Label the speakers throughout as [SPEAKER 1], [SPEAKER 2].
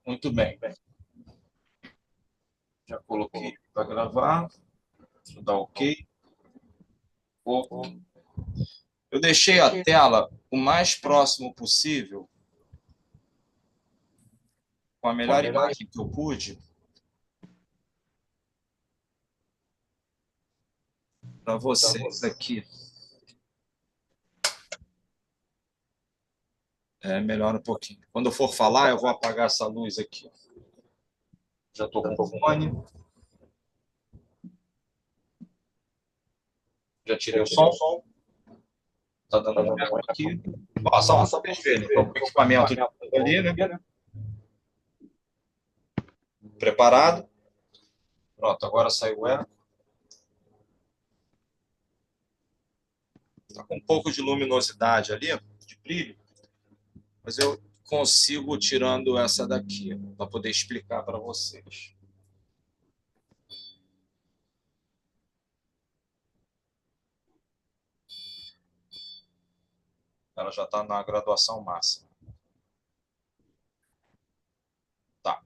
[SPEAKER 1] Muito bem. Já coloquei para gravar. Vou dar OK. Eu deixei a tela o mais próximo possível, com a melhor imagem que eu pude, para vocês aqui. Melhora um pouquinho. Quando eu for falar, eu vou apagar essa luz aqui. Já estou com o fone. Já tirei o som. Está dando um eco aqui. Só para vocês verem. Então, o equipamento ali, né? Preparado. Pronto, agora saiu o eco. Está com um pouco de luminosidade ali, de brilho. Mas eu consigo tirando essa daqui, para poder explicar para vocês. Ela já está na graduação máxima. Tá.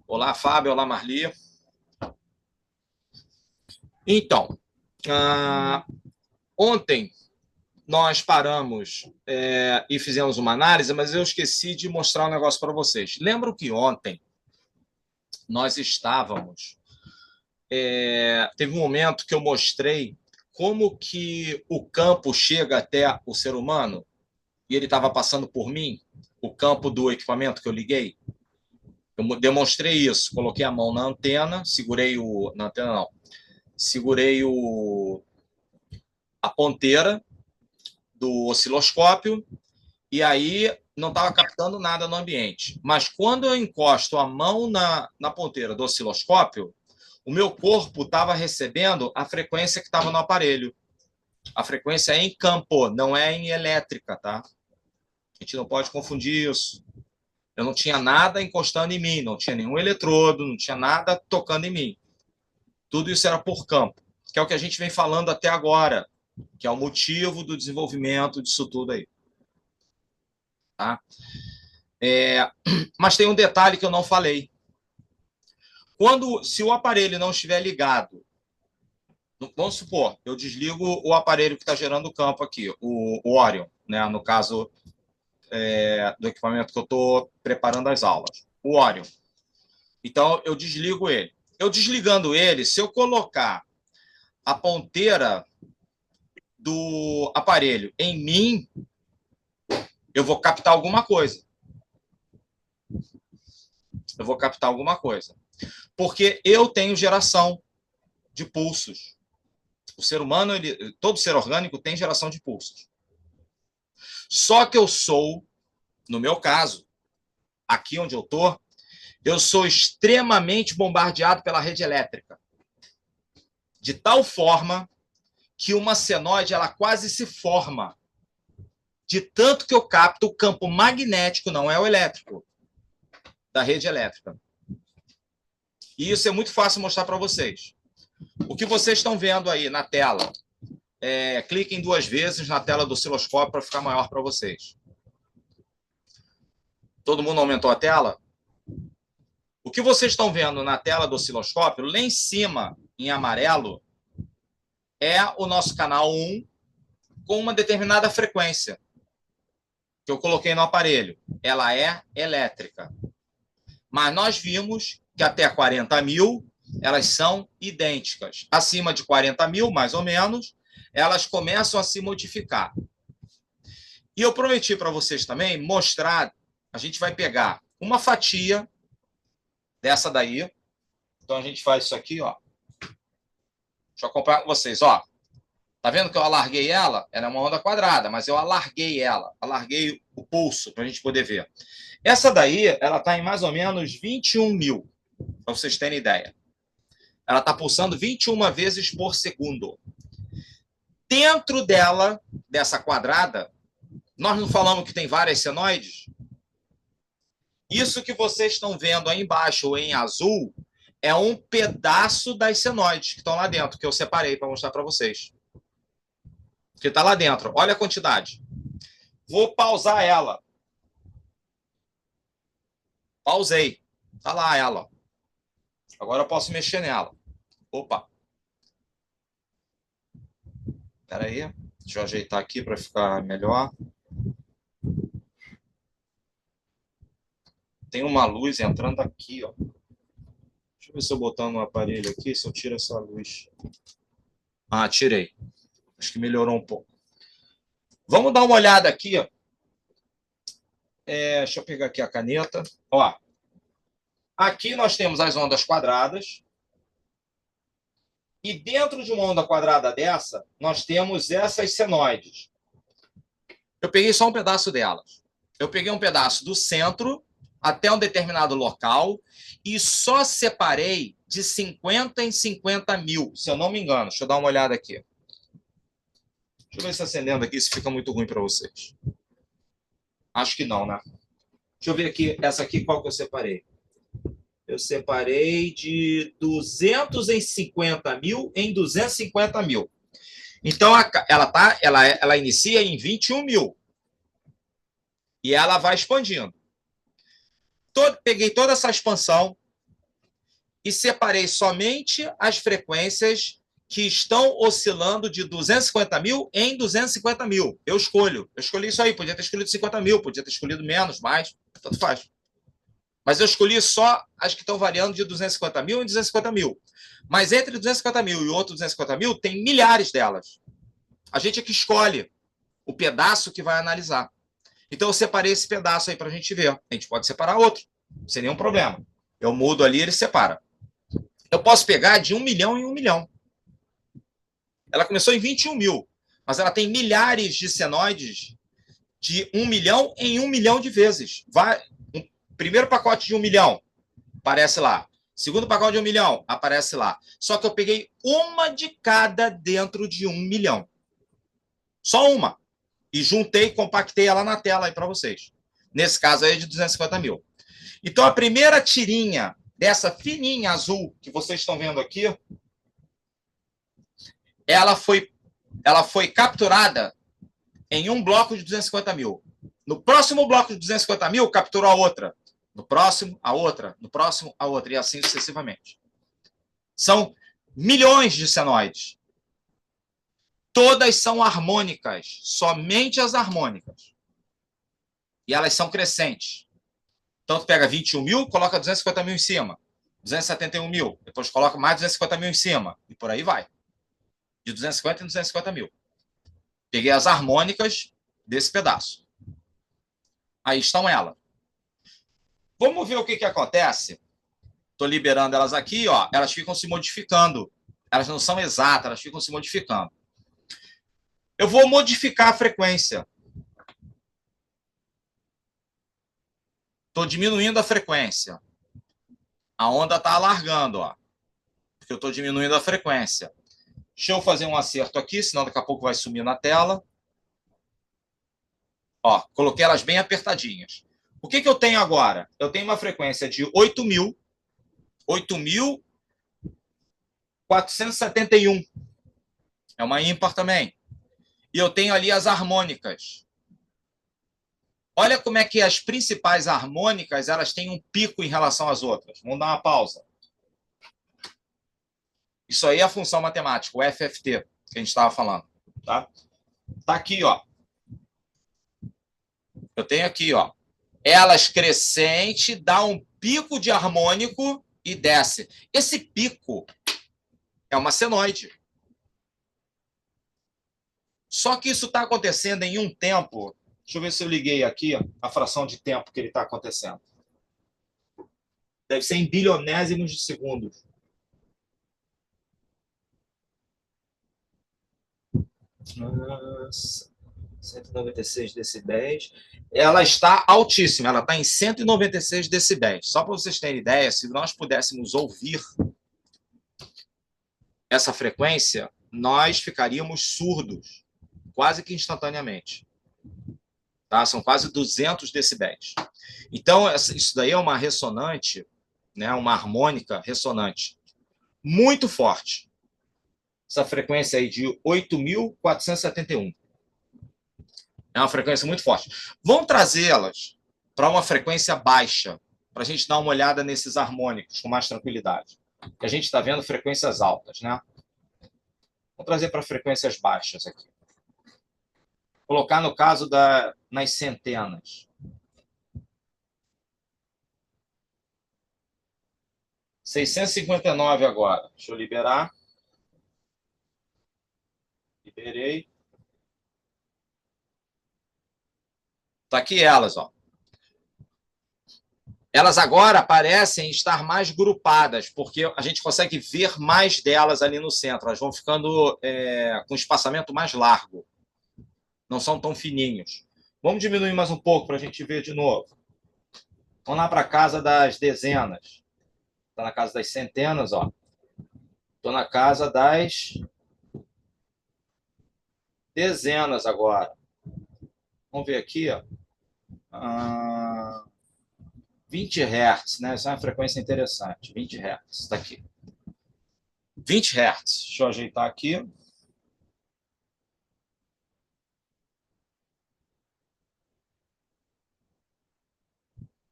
[SPEAKER 1] Olá, Fábio. Olá, Marli. Então, ontem nós paramos e fizemos uma análise, mas eu esqueci de mostrar um negócio para vocês. Lembro que ontem nós estávamos... teve um momento que eu mostrei como que o campo chega até o ser humano e ele estava passando por mim, o campo do equipamento que eu liguei. Eu demonstrei isso, coloquei a mão na antena, segurei a ponteira do osciloscópio e aí não estava captando nada no ambiente. Mas quando eu encosto a mão na ponteira do osciloscópio, o meu corpo estava recebendo a frequência que estava no aparelho. A frequência é em campo, não é em elétrica, tá? A gente não pode confundir isso. Eu não tinha nada encostando em mim, não tinha nenhum eletrodo, não tinha nada tocando em mim. Tudo isso era por campo, que é o que a gente vem falando até agora, que é o motivo do desenvolvimento disso tudo aí. Tá? Mas tem um detalhe que eu não falei. Se o aparelho não estiver ligado, vamos supor, eu desligo o aparelho que está gerando o campo aqui, o Orion, né? No caso do equipamento que eu estou preparando as aulas, o Orion. Então, eu desligo ele. Eu desligando ele, se eu colocar a ponteira do aparelho em mim, eu vou captar alguma coisa. Porque eu tenho geração de pulsos. O ser humano, todo ser orgânico tem geração de pulsos. Só que eu sou, no meu caso, aqui onde eu sou extremamente bombardeado pela rede elétrica. De tal forma que uma senoide ela quase se forma. De tanto que eu capto o campo magnético, não é o elétrico, da rede elétrica. E isso é muito fácil mostrar para vocês. O que vocês estão vendo aí na tela, cliquem 2 vezes na tela do osciloscópio para ficar maior para vocês. Todo mundo aumentou a tela? O que vocês estão vendo na tela do osciloscópio, lá em cima, em amarelo, é o nosso canal 1 com uma determinada frequência que eu coloquei no aparelho. Ela é elétrica. Mas nós vimos que até 40.000 elas são idênticas. Acima de 40.000, mais ou menos, elas começam a se modificar. E eu prometi para vocês também mostrar, a gente vai pegar uma fatia dessa daí. Então, a gente faz isso aqui, ó. Deixa eu comparar com vocês, ó. Tá vendo que eu alarguei ela? Ela é uma onda quadrada, mas eu alarguei ela. Alarguei o pulso para a gente poder ver. Essa daí, ela está em mais ou menos 21.000, para vocês terem ideia. Ela está pulsando 21 vezes por segundo. Dentro dela, dessa quadrada, nós não falamos que tem várias senoides? Isso que vocês estão vendo aí embaixo, em azul, é um pedaço das senoides que estão lá dentro, que eu separei para mostrar para vocês. Que está lá dentro. Olha a quantidade. Vou pausar ela. Pausei. Tá lá ela. Agora eu posso mexer nela. Opa. Espera aí. Deixa eu ajeitar aqui para ficar melhor. Tem uma luz entrando aqui, ó. Deixa eu ver se eu botar no aparelho aqui, se eu tiro essa luz. Ah, tirei. Acho que melhorou um pouco. Vamos dar uma olhada aqui, ó. Deixa eu pegar aqui a caneta. Ó, aqui nós temos as ondas quadradas. E dentro de uma onda quadrada dessa, nós temos essas senoides. Eu peguei só um pedaço delas. Eu peguei um pedaço do centro até um determinado local e só separei de 50 em 50 mil, se eu não me engano. Deixa eu dar uma olhada aqui. Deixa eu ver se acendendo aqui, se fica muito ruim para vocês. Acho que não, né? Deixa eu ver aqui, essa aqui, qual que eu separei? Eu separei de 250 mil em 250 mil. Então, ela inicia em 21 mil. E ela vai expandindo. Peguei toda essa expansão e separei somente as frequências que estão oscilando de 250 mil em 250 mil. Eu escolhi isso aí. Podia ter escolhido 50 mil, podia ter escolhido menos, mais, tanto faz. Mas eu escolhi só as que estão variando de 250 mil em 250 mil. Mas entre 250 mil e outro 250 mil, tem milhares delas. A gente é que escolhe o pedaço que vai analisar. Então, eu separei esse pedaço aí para a gente ver. A gente pode separar outro, sem nenhum problema. Eu mudo ali, ele separa. Eu posso pegar de 1 milhão em 1 milhão. Ela começou em 21 mil, mas ela tem milhares de senoides de 1 milhão em 1 milhão de vezes. Primeiro pacote de 1 milhão, aparece lá. Segundo pacote de 1 milhão, aparece lá. Só que eu peguei uma de cada dentro de 1 milhão. Só uma. E juntei, compactei ela na tela aí para vocês. Nesse caso aí é de 250 mil. Então, a primeira tirinha dessa fininha azul que vocês estão vendo aqui, ela foi capturada em um bloco de 250 mil. No próximo bloco de 250 mil, capturou a outra. No próximo, a outra. No próximo, a outra. E assim sucessivamente. São milhões de senoides. Todas são harmônicas. Somente as harmônicas. E elas são crescentes. Então, tu pega 21 mil, coloca 250 mil em cima. 271 mil. Depois coloca mais 250 mil em cima. E por aí vai. De 250 em 250 mil. Peguei as harmônicas desse pedaço. Aí estão elas. Vamos ver o que acontece. Estou liberando elas aqui, ó. Elas ficam se modificando. Elas não são exatas, elas ficam se modificando. Eu vou modificar a frequência. Estou diminuindo a frequência. A onda está alargando, ó. Porque eu estou diminuindo a frequência. Deixa eu fazer um acerto aqui, senão daqui a pouco vai sumir na tela. Ó, coloquei elas bem apertadinhas. O que eu tenho agora? Eu tenho uma frequência de 8.471. É uma ímpar também. E eu tenho ali as harmônicas. Olha como é que as principais harmônicas elas têm um pico em relação às outras. Vamos dar uma pausa. Isso aí é a função matemática, o FFT, que a gente estava falando. Tá aqui, ó. Eu tenho aqui, ó. Elas crescente, dá um pico de harmônico e desce. Esse pico é uma senoide. Só que isso está acontecendo em um tempo. Deixa eu ver se eu liguei aqui a fração de tempo que ele está acontecendo. Deve ser em bilionésimos de segundos. Nossa, 196 decibéis. Ela está altíssima, ela está em 196 decibéis. Só para vocês terem ideia, se nós pudéssemos ouvir essa frequência, nós ficaríamos surdos, quase que instantaneamente. Tá? São quase 200 decibéis. Então, isso daí é uma ressonante, né? Uma harmônica ressonante muito forte. Essa frequência aí de 8.471. É uma frequência muito forte. Vamos trazê-las para uma frequência baixa. para a gente dar uma olhada nesses harmônicos com mais tranquilidade. A gente está vendo frequências altas, né? Vou trazer para frequências baixas aqui. Colocar no caso nas centenas. 659 agora. Deixa eu liberar. Liberei. Tá aqui elas, ó. Elas agora parecem estar mais grupadas, porque a gente consegue ver mais delas ali no centro. Elas vão ficando com espaçamento mais largo. Não são tão fininhos. Vamos diminuir mais um pouco para a gente ver de novo. Vamos lá para a casa das dezenas. Está na casa das centenas, ó. Estou na casa das dezenas agora. Vamos ver aqui, ó. 20 Hz, né? Essa é uma frequência interessante. 20 Hz, está aqui. 20 Hz. Deixa eu ajeitar aqui.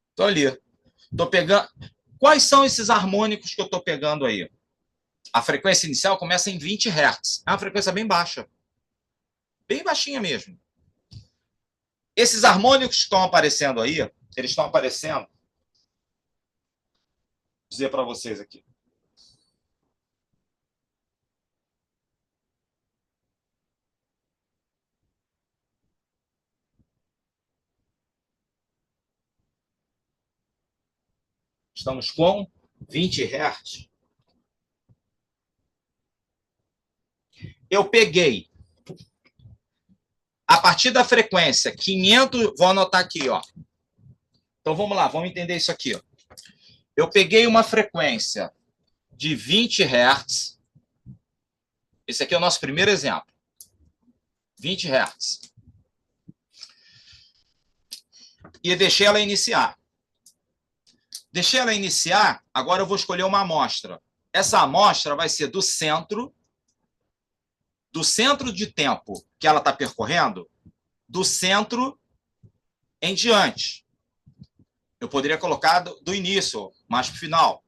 [SPEAKER 1] Estou ali. Estou pegando. Quais são esses harmônicos que eu estou pegando aí? A frequência inicial começa em 20 Hz. É uma frequência bem baixa. Bem baixinha mesmo. Esses harmônicos que estão aparecendo aí, eles estão aparecendo. Vou dizer para vocês aqui. Estamos com 20 Hz. Eu peguei, a partir da frequência 500, vou anotar aqui, ó. Então vamos lá, vamos entender isso aqui, ó. Eu peguei uma frequência de 20 Hz. Esse aqui é o nosso primeiro exemplo. 20 Hz. E deixei ela iniciar. Deixei ela iniciar, agora eu vou escolher uma amostra. Essa amostra vai ser do centro de tempo que ela está percorrendo, do centro em diante. Eu poderia colocar do início, mais para o final.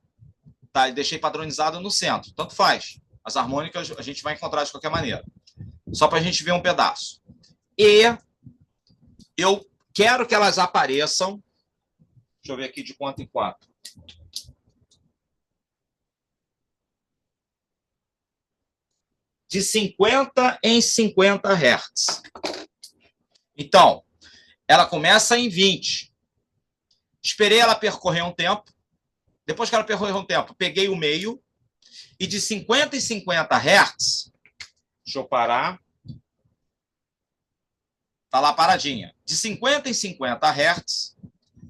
[SPEAKER 1] Tá? E deixei padronizado no centro. Tanto faz. As harmônicas a gente vai encontrar de qualquer maneira. Só para a gente ver um pedaço. E eu quero que elas apareçam. Deixa eu ver aqui de quanto em quanto. De 50 em 50 Hz. Então, ela começa em 20. Esperei ela percorrer um tempo. Depois que ela percorreu um tempo, peguei o meio. E de 50 em 50 Hz, deixa eu parar. Está lá paradinha. De 50 em 50 Hz,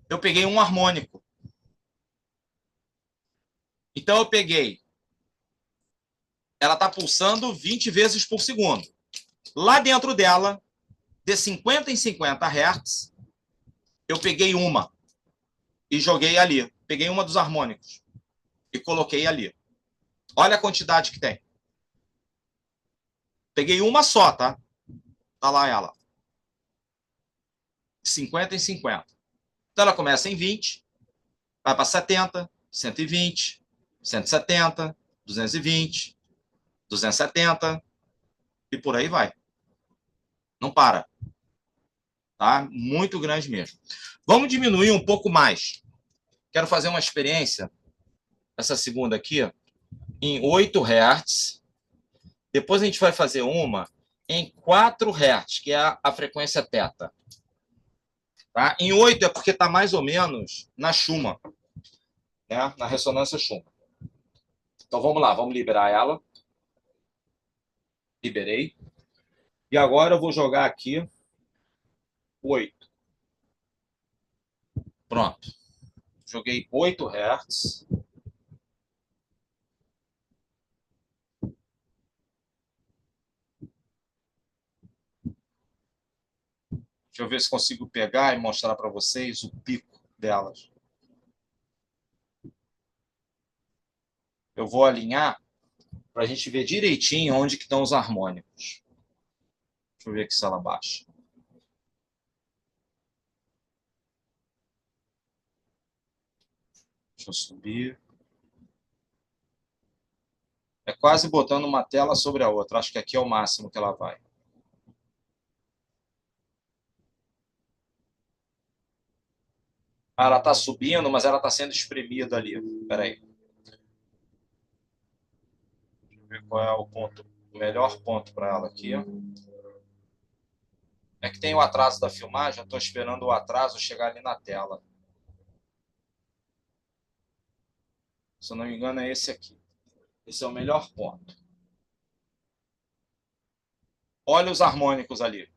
[SPEAKER 1] eu peguei um harmônico. Então, eu peguei. Ela está pulsando 20 vezes por segundo. Lá dentro dela, de 50 em 50 Hz, eu peguei uma e joguei ali. Peguei uma dos harmônicos e coloquei ali. Olha a quantidade que tem. Peguei uma só, tá? Tá lá ela. 50 em 50. Então, ela começa em 20, vai para 70, 120, 170, 220, 270 e por aí vai. Não para. Tá? Muito grande mesmo. Vamos diminuir um pouco mais. Quero fazer uma experiência, essa segunda aqui, em 8 Hz. Depois a gente vai fazer uma em 4 Hz, que é a frequência θ. Tá? Em 8 é porque está mais ou menos na Schumann, né? Na ressonância Schumann. Então vamos lá, vamos liberar ela. Liberei. E agora eu vou jogar aqui 8. Pronto. Joguei 8 Hz. Deixa eu ver se consigo pegar e mostrar para vocês o pico delas. Eu vou alinhar para a gente ver direitinho onde que estão os harmônicos. Deixa eu ver aqui se ela baixa. Deixa eu subir. É quase botando uma tela sobre a outra. Acho que aqui é o máximo que ela vai. Ah, ela está subindo, mas ela está sendo espremida ali. Espera aí. Deixa eu ver qual é o ponto, o melhor ponto para ela aqui. É que tem o atraso da filmagem, eu estou esperando o atraso chegar ali na tela. Se eu não me engano, é esse aqui. Esse é o melhor ponto. Olha os harmônicos ali.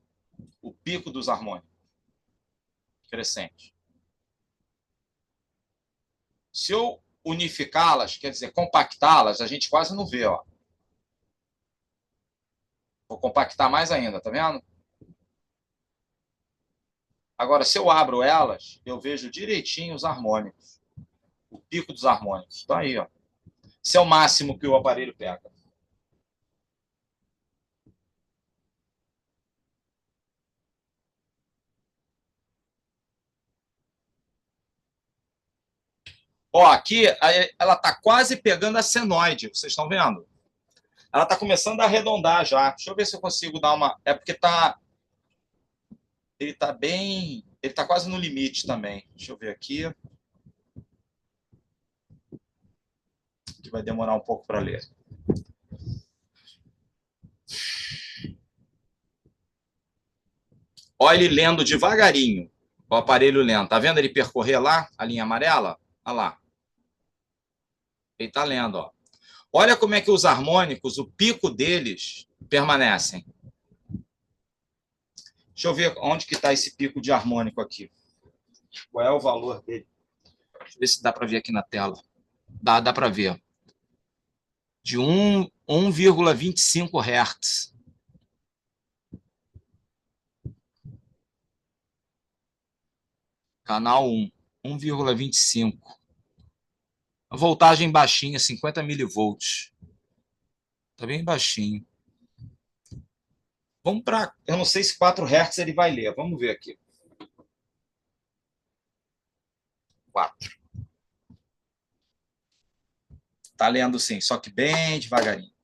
[SPEAKER 1] O pico dos harmônicos. Crescente. Se eu unificá-las, quer dizer, compactá-las, a gente quase não vê. Ó. Vou compactar mais ainda, tá vendo? Agora, se eu abro elas, eu vejo direitinho os harmônicos. O pico dos harmônicos. Está aí, ó. Esse é o máximo que o aparelho pega. Ó, aqui ela está quase pegando a senoide, vocês estão vendo? Ela está começando a arredondar já. Deixa eu ver se eu consigo dar uma. É porque tá. Ele está bem. Ele está quase no limite também. Deixa eu ver aqui. Que vai demorar um pouco para ler. Olha ele lendo devagarinho. O aparelho lendo. Tá vendo ele percorrer lá, a linha amarela? Olha lá. Ele está lendo, ó. Olha como é que os harmônicos, o pico deles, permanecem. Deixa eu ver onde que está esse pico de harmônico aqui. Qual é o valor dele? Deixa eu ver se dá para ver aqui na tela. Dá para ver. De 1,25 Hz. Canal 1, 1,25. A voltagem baixinha, 50 milivolts. Está bem baixinho. Vamos para. Eu não sei se 4 Hz ele vai ler. Vamos ver aqui. 4. Está lendo sim, só que bem devagarinho.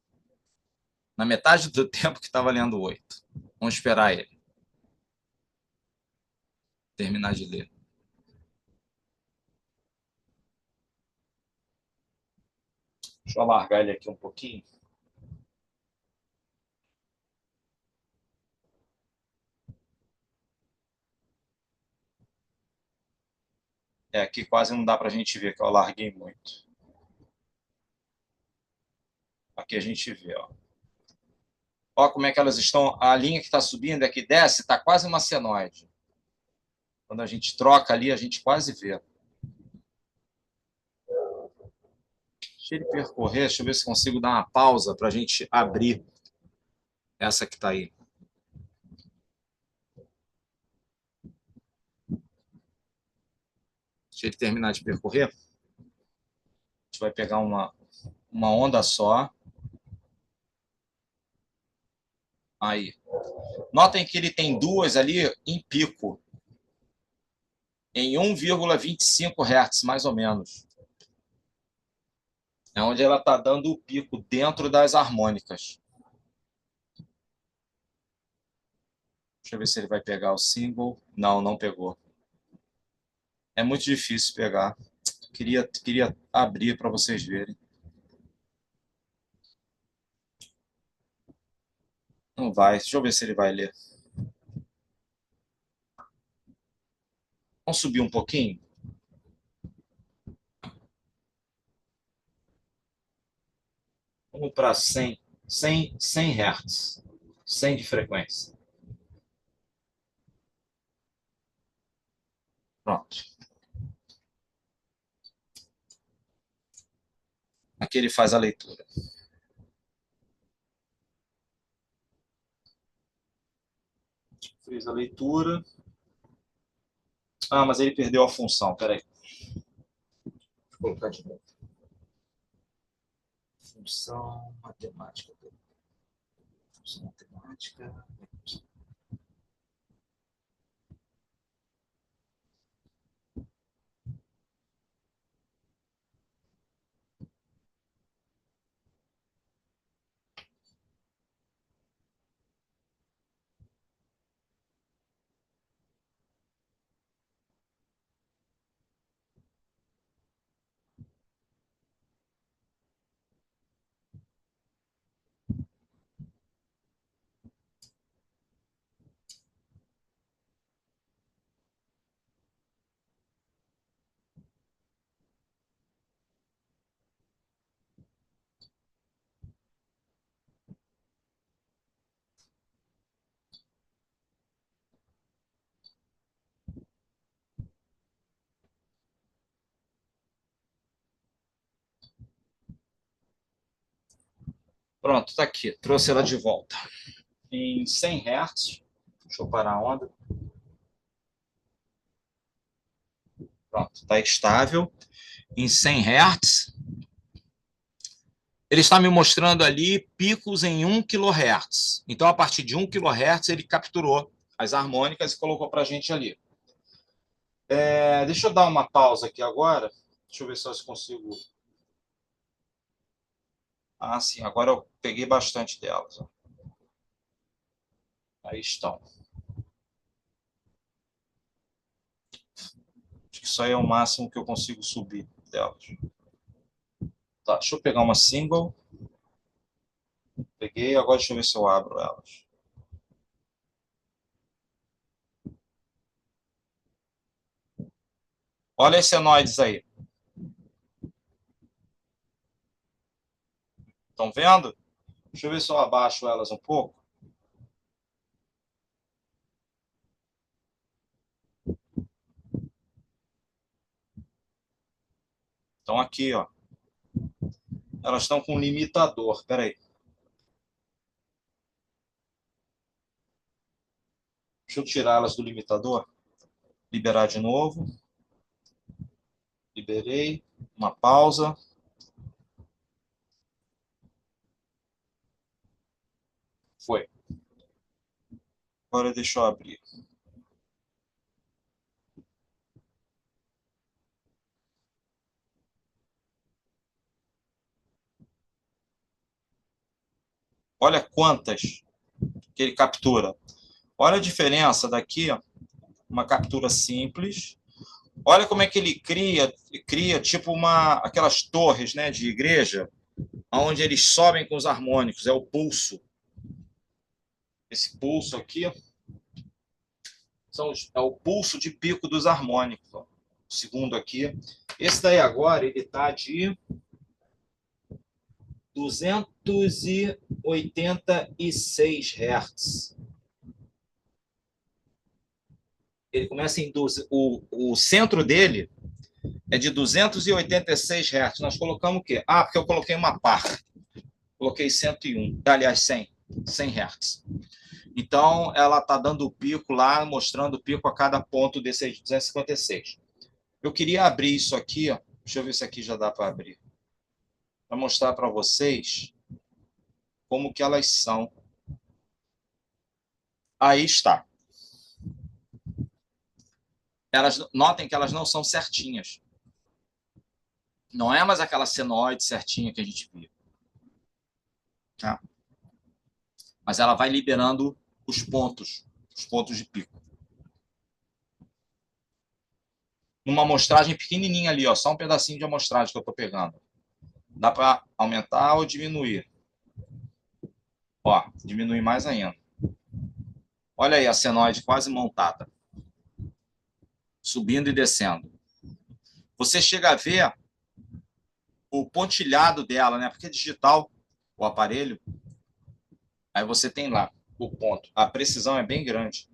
[SPEAKER 1] Na metade do tempo que estava lendo 8. Vamos esperar ele terminar de ler. Deixa eu alargar ele aqui um pouquinho. É, aqui quase não dá para a gente ver, que eu alarguei muito. Aqui a gente vê, ó. Ó como é que elas estão. A linha que está subindo, é que desce, está quase uma senoide. Quando a gente troca ali, a gente quase vê. Deixa ele percorrer, deixa eu ver se consigo dar uma pausa para a gente abrir essa que está aí. Deixa ele terminar de percorrer. A gente vai pegar uma onda só. Aí. Notem que ele tem duas ali em pico. Em 1,25 Hz, mais ou menos. É onde ela está dando o pico dentro das harmônicas. Deixa eu ver se ele vai pegar o single. Não, não pegou. É muito difícil pegar. Queria abrir para vocês verem. Não vai. Deixa eu ver se ele vai ler. Vamos subir um pouquinho? Vamos para 100 Hz. 100 de frequência. Pronto. Aqui ele faz a leitura. Fez a leitura. Ah, mas ele perdeu a função. Peraí. Vou colocar de novo. Função matemática. Função matemática. Pronto, está aqui. Trouxe ela de volta. Em 100 Hz. Deixa eu parar a onda. Pronto, está estável. Em 100 Hz. Ele está me mostrando ali picos em 1 kHz. Então, a partir de 1 kHz, ele capturou as harmônicas e colocou para a gente ali. Deixa eu dar uma pausa aqui agora. Deixa eu ver se eu consigo... Ah, sim. Agora eu peguei bastante delas. Ó. Aí estão. Acho que isso aí é o máximo que eu consigo subir delas. Tá, deixa eu pegar uma single. Peguei, agora deixa eu ver se eu abro elas. Olha as senoides aí. Estão vendo? Deixa eu ver se eu abaixo elas um pouco. Estão aqui, ó. Elas estão com um limitador. Espera aí. Deixa eu tirar elas do limitador. Liberar de novo. Liberei. Uma pausa. Foi. Agora deixa eu abrir. Olha quantas que ele captura. Olha a diferença daqui, ó. Uma captura simples. Olha como é que ele cria tipo aquelas torres, né, de igreja, onde eles sobem com os harmônicos. É o pulso. Esse pulso aqui é o pulso de pico dos harmônicos. Ó. O segundo aqui. Esse daí agora ele está de 286 Hz. Ele começa em 12, o centro dele é de 286 Hz. Nós colocamos o quê? Ah, porque eu coloquei uma par. Coloquei 101, aliás, 100 Hz. Então, ela está dando o pico lá, mostrando o pico a cada ponto desses 256. Eu queria abrir isso aqui, ó. Deixa eu ver se aqui já dá para abrir. Para mostrar para vocês como que elas são. Aí está. Notem que elas não são certinhas. Não é mais aquela senoide certinha que a gente via. Tá? Mas ela vai liberando os pontos de pico. Numa amostragem pequenininha ali, ó, só um pedacinho de amostragem que eu estou pegando. Dá para aumentar ou diminuir. Ó, diminuir mais ainda. Olha aí a senoide quase montada. Subindo e descendo. Você chega a ver o pontilhado dela, né? Porque é digital o aparelho. Aí você tem lá o ponto. A precisão é bem grande.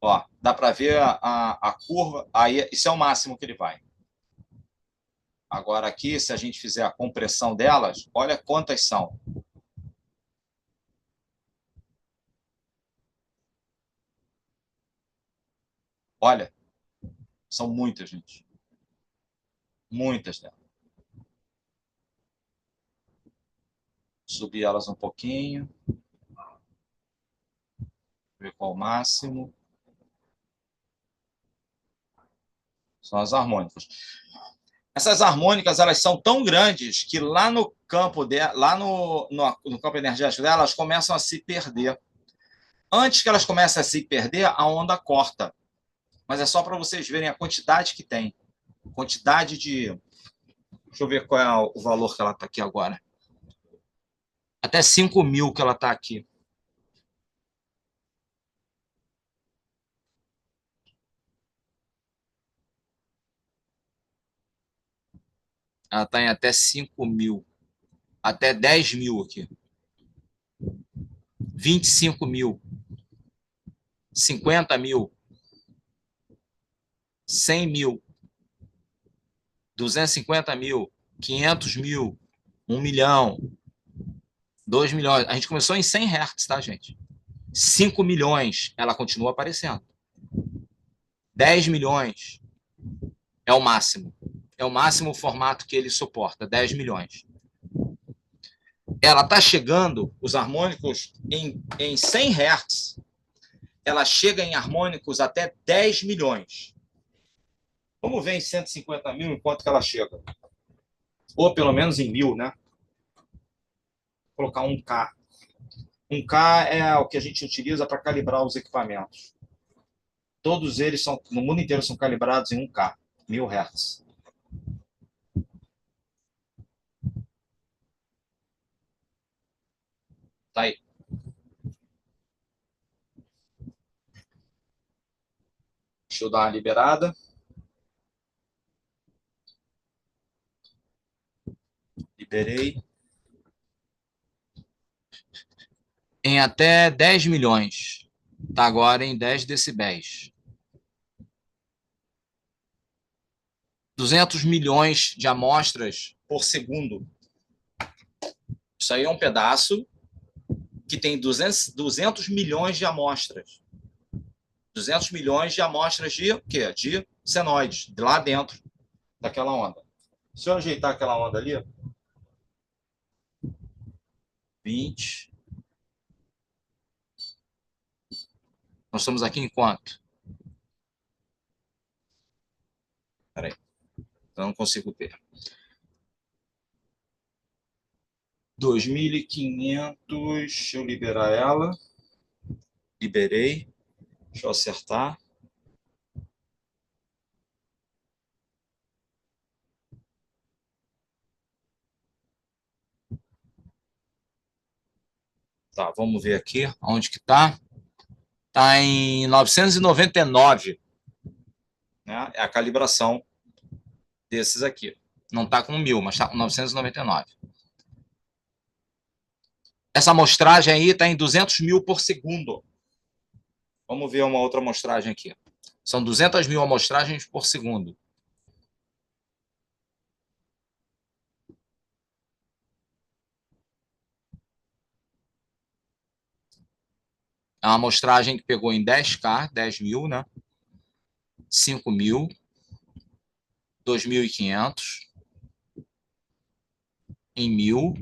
[SPEAKER 1] Ó, dá para ver a curva. Aí, isso é o máximo que ele vai. Agora aqui, se a gente fizer a compressão delas, olha quantas são. Olha, são muitas, gente. Muitas delas. Subir elas um pouquinho. Ver qual o máximo. São as harmônicas. Essas harmônicas, elas são tão grandes que lá no campo lá no campo energético delas, elas começam a se perder. Antes que elas comecem a se perder, a onda corta. Mas é só para vocês verem a quantidade que tem. Quantidade de... Deixa eu ver qual é o valor que ela está aqui agora. Até 5.000 que ela está aqui. Ela está em até 5.000. Até 10.000 aqui. 25.000. 50.000. 100.000. 250.000. 500.000. 1 milhão. 2 milhões. A gente começou em 100 Hz, tá, gente? 5 milhões, ela continua aparecendo. 10 milhões é o máximo. É o máximo formato que ele suporta, 10 milhões. Ela está chegando, os harmônicos, em 100 Hz, ela chega em harmônicos até 10 milhões. Vamos ver em 150 mil em quanto que ela chega. Ou pelo menos em 1000, né? Vou colocar 1K. 1K é o que a gente utiliza para calibrar os equipamentos. Todos eles são, no mundo inteiro, são calibrados em 1K, 1000 Hz. Tá aí. Deixa eu dar uma liberada. Liberei. Em até 10 milhões. Está agora em 10 decibéis. 200 milhões de amostras por segundo. Isso aí é um pedaço que tem 200 milhões de amostras. 200 milhões de amostras de quê? De senoides, lá dentro daquela onda. Se eu ajeitar aquela onda ali, 20. Nós estamos aqui em quanto? Espera aí. Eu não consigo ver. 2.500. Deixa eu liberar ela. Liberei. Deixa eu acertar. Tá, vamos ver aqui onde que tá. Tá em 999, né? É a calibração desses aqui. Não tá com 1000, mas tá com 999. Essa amostragem aí tá em 200 mil por segundo. Vamos ver uma outra amostragem aqui. São 200 mil amostragens por segundo. É uma amostragem que pegou em 10K, 10 mil, né? 5 mil, 2.500, em 1000.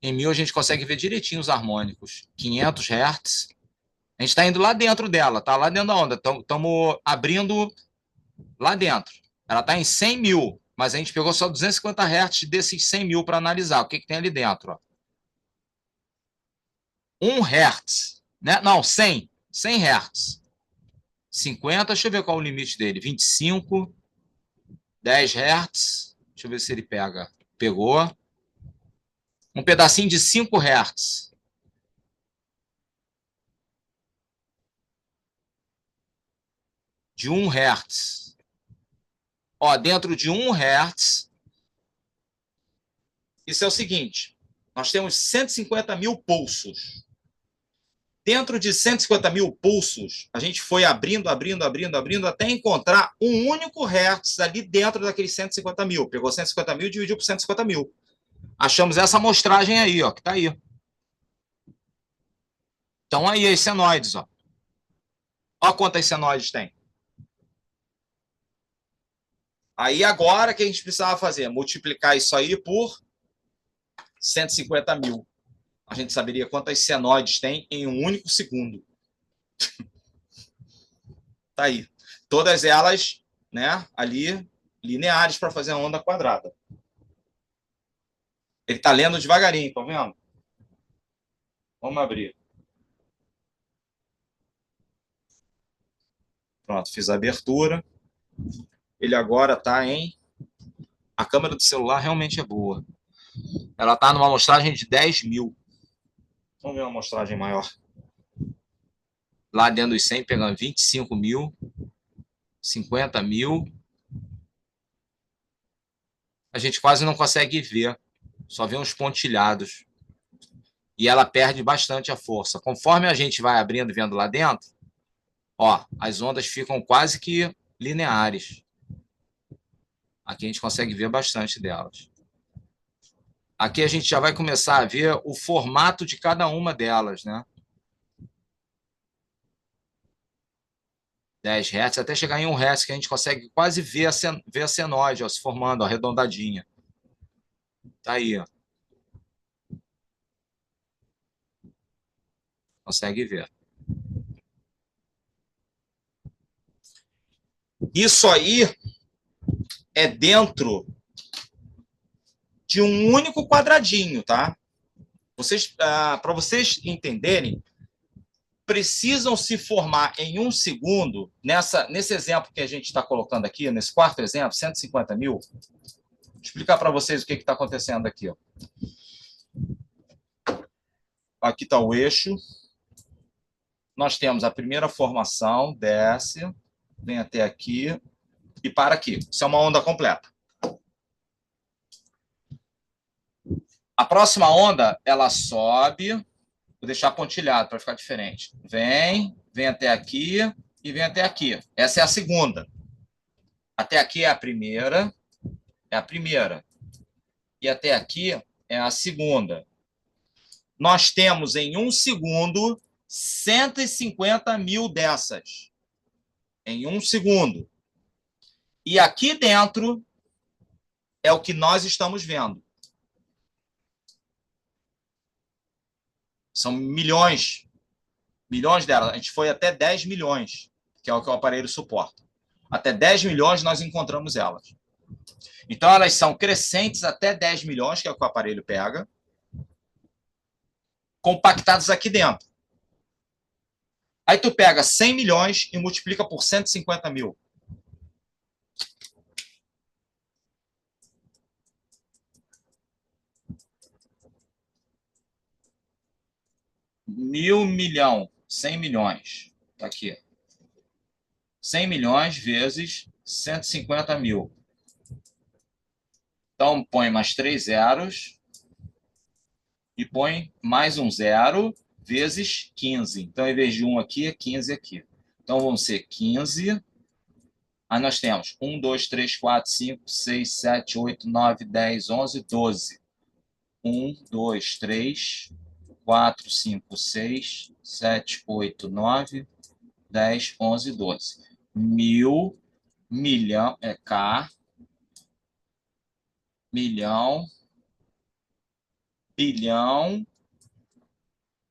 [SPEAKER 1] Em 1000 a gente consegue ver direitinho os harmônicos. 500 Hz. A gente está indo lá dentro dela, tá lá dentro da onda. Estamos abrindo lá dentro. Ela está em 100 mil, mas a gente pegou só 250 Hz desses 100 mil para analisar. O que, que tem ali dentro? Ó. 1 Hz. Né? Não, 100. 100 Hz. 50, deixa eu ver qual é o limite dele. 25, 10 Hz. Deixa eu ver se ele pega. Pegou. Um pedacinho de 5 Hz. De 1 Hz. Ó, dentro de 1 Hz, isso é o seguinte, nós temos 150 mil pulsos. Dentro de 150 mil pulsos, a gente foi abrindo, até encontrar um único Hertz ali dentro daqueles 150 mil. Pegou 150 mil e dividiu por 150 mil. Achamos essa amostragem aí, ó, que está aí. Então, aí, as senoides, ó. Ó quantas senoides tem. Aí, agora, o que a gente precisava fazer? Multiplicar isso aí por 150 mil. A gente saberia quantas senoides tem em um único segundo. Tá aí. Todas elas, né, ali, lineares para fazer a onda quadrada. Ele está lendo devagarinho, tá vendo? Vamos abrir. Pronto, fiz a abertura. Ele agora está em... A câmera do celular realmente é boa. Ela está numa amostragem de 10 mil. Vamos ver uma amostragem maior. Lá dentro dos 100, pegando 25 mil, 50 mil. A gente quase não consegue ver. Só vê uns pontilhados. E ela perde bastante a força. Conforme a gente vai abrindo e vendo lá dentro, ó, as ondas ficam quase que lineares. Aqui a gente consegue ver bastante delas. Aqui a gente já vai começar a ver o formato de cada uma delas, né? 10 Hz, até chegar em 1 Hz, que a gente consegue quase ver a senoide ó, se formando, ó, arredondadinha. Tá aí, ó. Consegue ver. Isso aí é dentro de um único quadradinho, tá? Para vocês entenderem, precisam se formar em 1 segundo, nesse exemplo que a gente está colocando aqui, nesse quarto exemplo, 150 mil. Vou explicar para vocês o que está acontecendo aqui. Ó. Aqui está o eixo. Nós temos a primeira formação, desce, vem até aqui e para aqui. Isso é uma onda completa. A próxima onda, ela sobe, vou deixar pontilhado para ficar diferente. Vem até aqui e vem até aqui. Essa é a segunda. Até aqui é a primeira. E até aqui é a segunda. Nós temos em 1 segundo 150 mil dessas. Em 1 segundo. E aqui dentro é o que nós estamos vendo. São milhões delas. A gente foi até 10 milhões, que é o que o aparelho suporta. Até 10 milhões nós encontramos elas. Então, elas são crescentes até 10 milhões, que é o que o aparelho pega, compactadas aqui dentro. Aí tu pega 100 milhões e multiplica por 150 mil. Milhão, 100 milhões. Tá aqui. 100 milhões vezes 150 mil. Então, põe mais 3 zeros e põe mais um zero vezes 15. Então, em vez de 1 aqui, é 15 aqui. Então, vão ser 15. Aí nós temos 1, 2, 3, 4, 5, 6, 7, 8, 9, 10, 11, 12. 1, 2, 3, 4, 5, 6, 7, 8, 9, 10, 11, 12. Mil, milhão, é K, milhão, bilhão,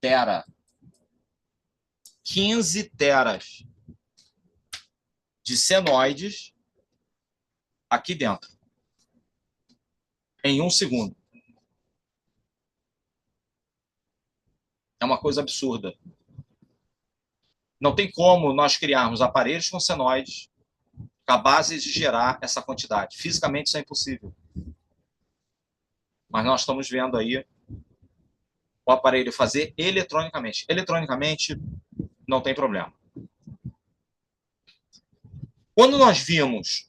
[SPEAKER 1] tera. 15 teras de senoides aqui dentro. Em 1 segundo. É uma coisa absurda. Não tem como nós criarmos aparelhos com senoides capazes de gerar essa quantidade. Fisicamente isso é impossível. Mas nós estamos vendo aí o aparelho fazer eletronicamente. Eletronicamente não tem problema. Quando nós vimos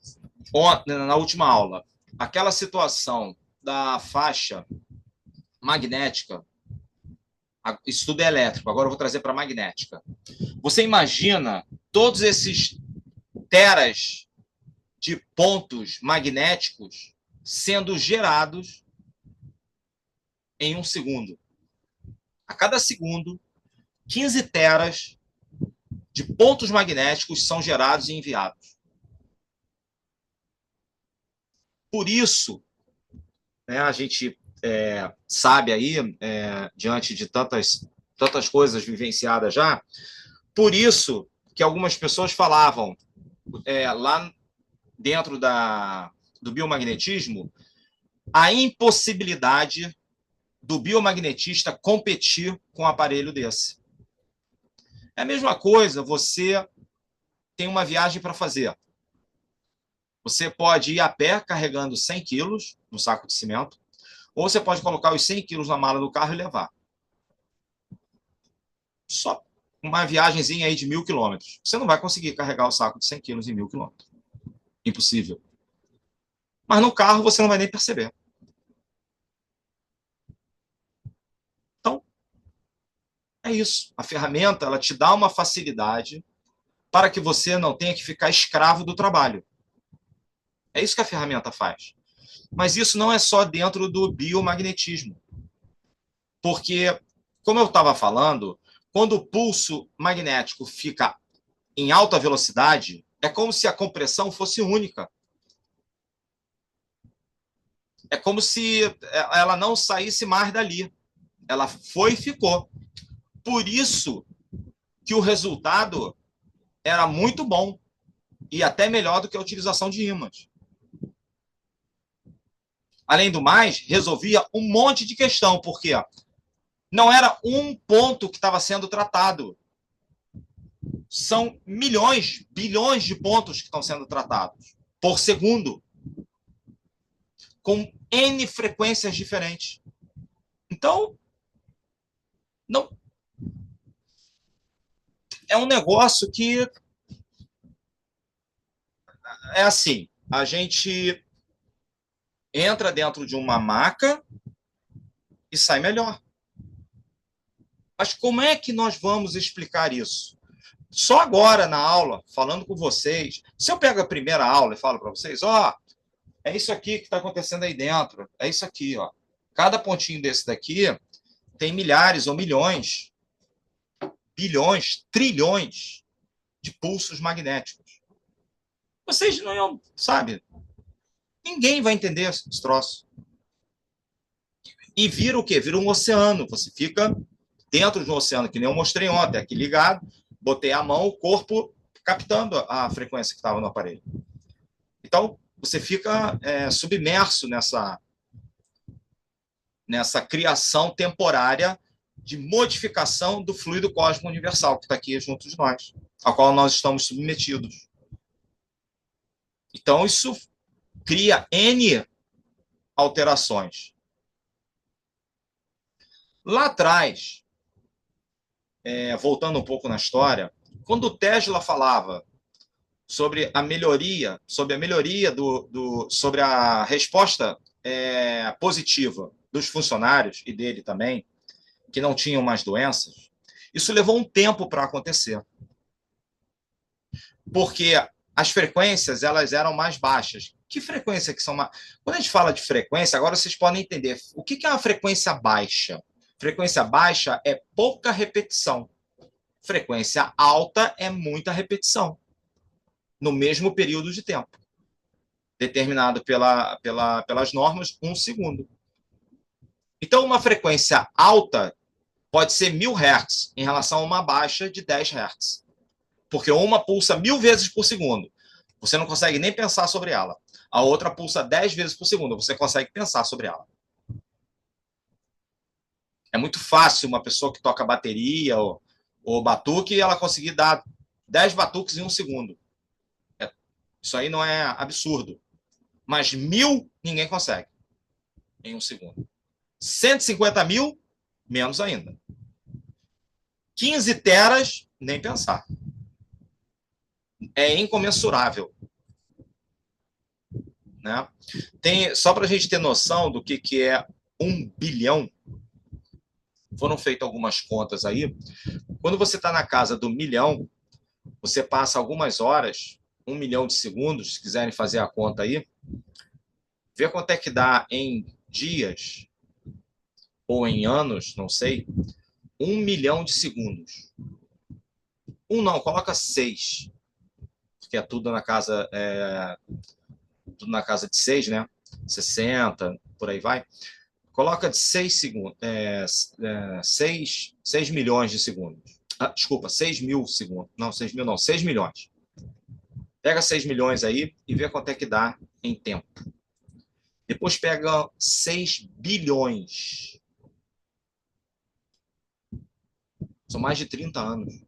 [SPEAKER 1] na última aula aquela situação da faixa magnética, isso tudo é elétrico, agora eu vou trazer para magnética. Você imagina todos esses teras de pontos magnéticos sendo gerados em 1 segundo. A cada segundo, 15 teras de pontos magnéticos são gerados e enviados. Por isso, né, a gente sabe aí, diante de tantas coisas vivenciadas já, por isso que algumas pessoas falavam lá dentro do biomagnetismo a impossibilidade do biomagnetista competir com um aparelho desse. É a mesma coisa, você tem uma viagem para fazer. Você pode ir a pé carregando 100 quilos no saco de cimento, ou você pode colocar os 100 quilos na mala do carro e levar. Só uma viagemzinha aí de 1.000 quilômetros. Você não vai conseguir carregar o saco de 100 quilos em 1.000 quilômetros. Impossível. Mas no carro você não vai nem perceber. Então, é isso. A ferramenta ela te dá uma facilidade para que você não tenha que ficar escravo do trabalho. É isso que a ferramenta faz. Mas isso não é só dentro do biomagnetismo. Porque, como eu estava falando, quando o pulso magnético fica em alta velocidade, é como se a compressão fosse única. É como se ela não saísse mais dali. Ela foi e ficou. Por isso que o resultado era muito bom e até melhor do que a utilização de ímãs. Além do mais, resolvia um monte de questão, porque não era um ponto que estava sendo tratado. São milhões, bilhões de pontos que estão sendo tratados por segundo, com N frequências diferentes. Então, não é um negócio que é assim, a gente entra dentro de uma maca e sai melhor. Mas como é que nós vamos explicar isso? Só agora na aula, falando com vocês, se eu pego a primeira aula e falo para vocês, é isso aqui que está acontecendo aí dentro, é isso aqui, ó. Cada pontinho desse daqui tem milhares ou milhões, bilhões, trilhões de pulsos magnéticos. Vocês não iam, sabe? Ninguém vai entender esse troço. E vira o quê? Vira um oceano. Você fica dentro de um oceano, que nem eu mostrei ontem, aqui ligado, botei a mão, o corpo captando a frequência que estava no aparelho. Então, você fica submerso nessa criação temporária de modificação do fluido cósmico universal, que está aqui junto de nós, ao qual nós estamos submetidos. Então, isso cria N alterações. Lá atrás, voltando um pouco na história, quando o Tesla falava sobre a melhoria, sobre a resposta positiva dos funcionários e dele também, que não tinham mais doenças, isso levou um tempo para acontecer. Porque as frequências elas eram mais baixas. Que frequência que são mais... Quando a gente fala de frequência, agora vocês podem entender o que é uma frequência baixa. Frequência baixa é pouca repetição. Frequência alta é muita repetição no mesmo período de tempo, determinado pelas normas, 1 segundo. Então, uma frequência alta pode ser 1000 Hz em relação a uma baixa de 10 Hz. Porque uma pulsa 1000 vezes por segundo. Você não consegue nem pensar sobre ela. A outra pulsa 10 vezes por segundo. Você consegue pensar sobre ela. É muito fácil uma pessoa que toca bateria ou batuque, ela conseguir dar 10 batuques em 1 segundo. Isso aí não é absurdo. Mas 1000, ninguém consegue em 1 segundo. 150.000, menos ainda. 15 teras, nem pensar. É incomensurável. Né? Só para a gente ter noção do que é 1 bilhão, foram feitas algumas contas aí. Quando você está na casa do milhão, você passa algumas horas, 1 milhão de segundos, se quiserem fazer a conta aí, vê quanto é que dá em dias ou em anos, não sei, 1 milhão de segundos. Não, coloca 6, porque é tudo na casa de 6, né? 60, por aí vai. Coloca de 6 segundos, 6 milhões de segundos. Desculpa, 6 mil segundos. Não, 6 mil não, 6 milhões. Pega 6 milhões aí e vê quanto é que dá em tempo. Depois pega 6 bilhões. São mais de 30 anos.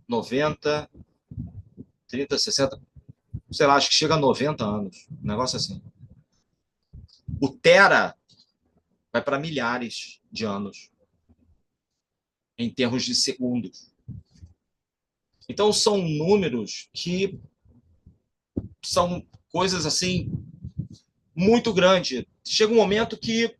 [SPEAKER 1] 90, 30, 60, sei lá, acho que chega a 90 anos. Um negócio assim. O tera vai para milhares de anos em termos de segundos. Então, são números que são coisas assim muito grandes. Chega um momento que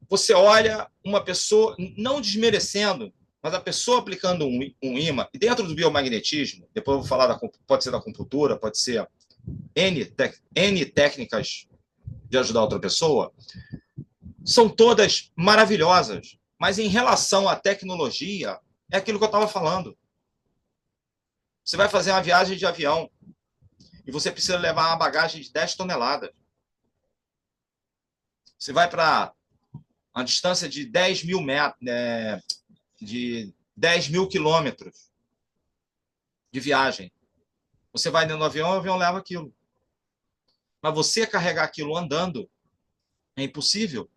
[SPEAKER 1] você olha uma pessoa, não desmerecendo, mas a pessoa aplicando um ímã, e dentro do biomagnetismo, depois eu vou falar, pode ser da acupuntura, pode ser N técnicas de ajudar outra pessoa, são todas maravilhosas, mas em relação à tecnologia, é aquilo que eu estava falando. Você vai fazer uma viagem de avião e você precisa levar uma bagagem de 10 toneladas. Você vai para uma distância de 10 mil metros, de 10 mil quilômetros de viagem. Você vai dentro do avião, o avião leva aquilo. Mas você carregar aquilo andando é impossível.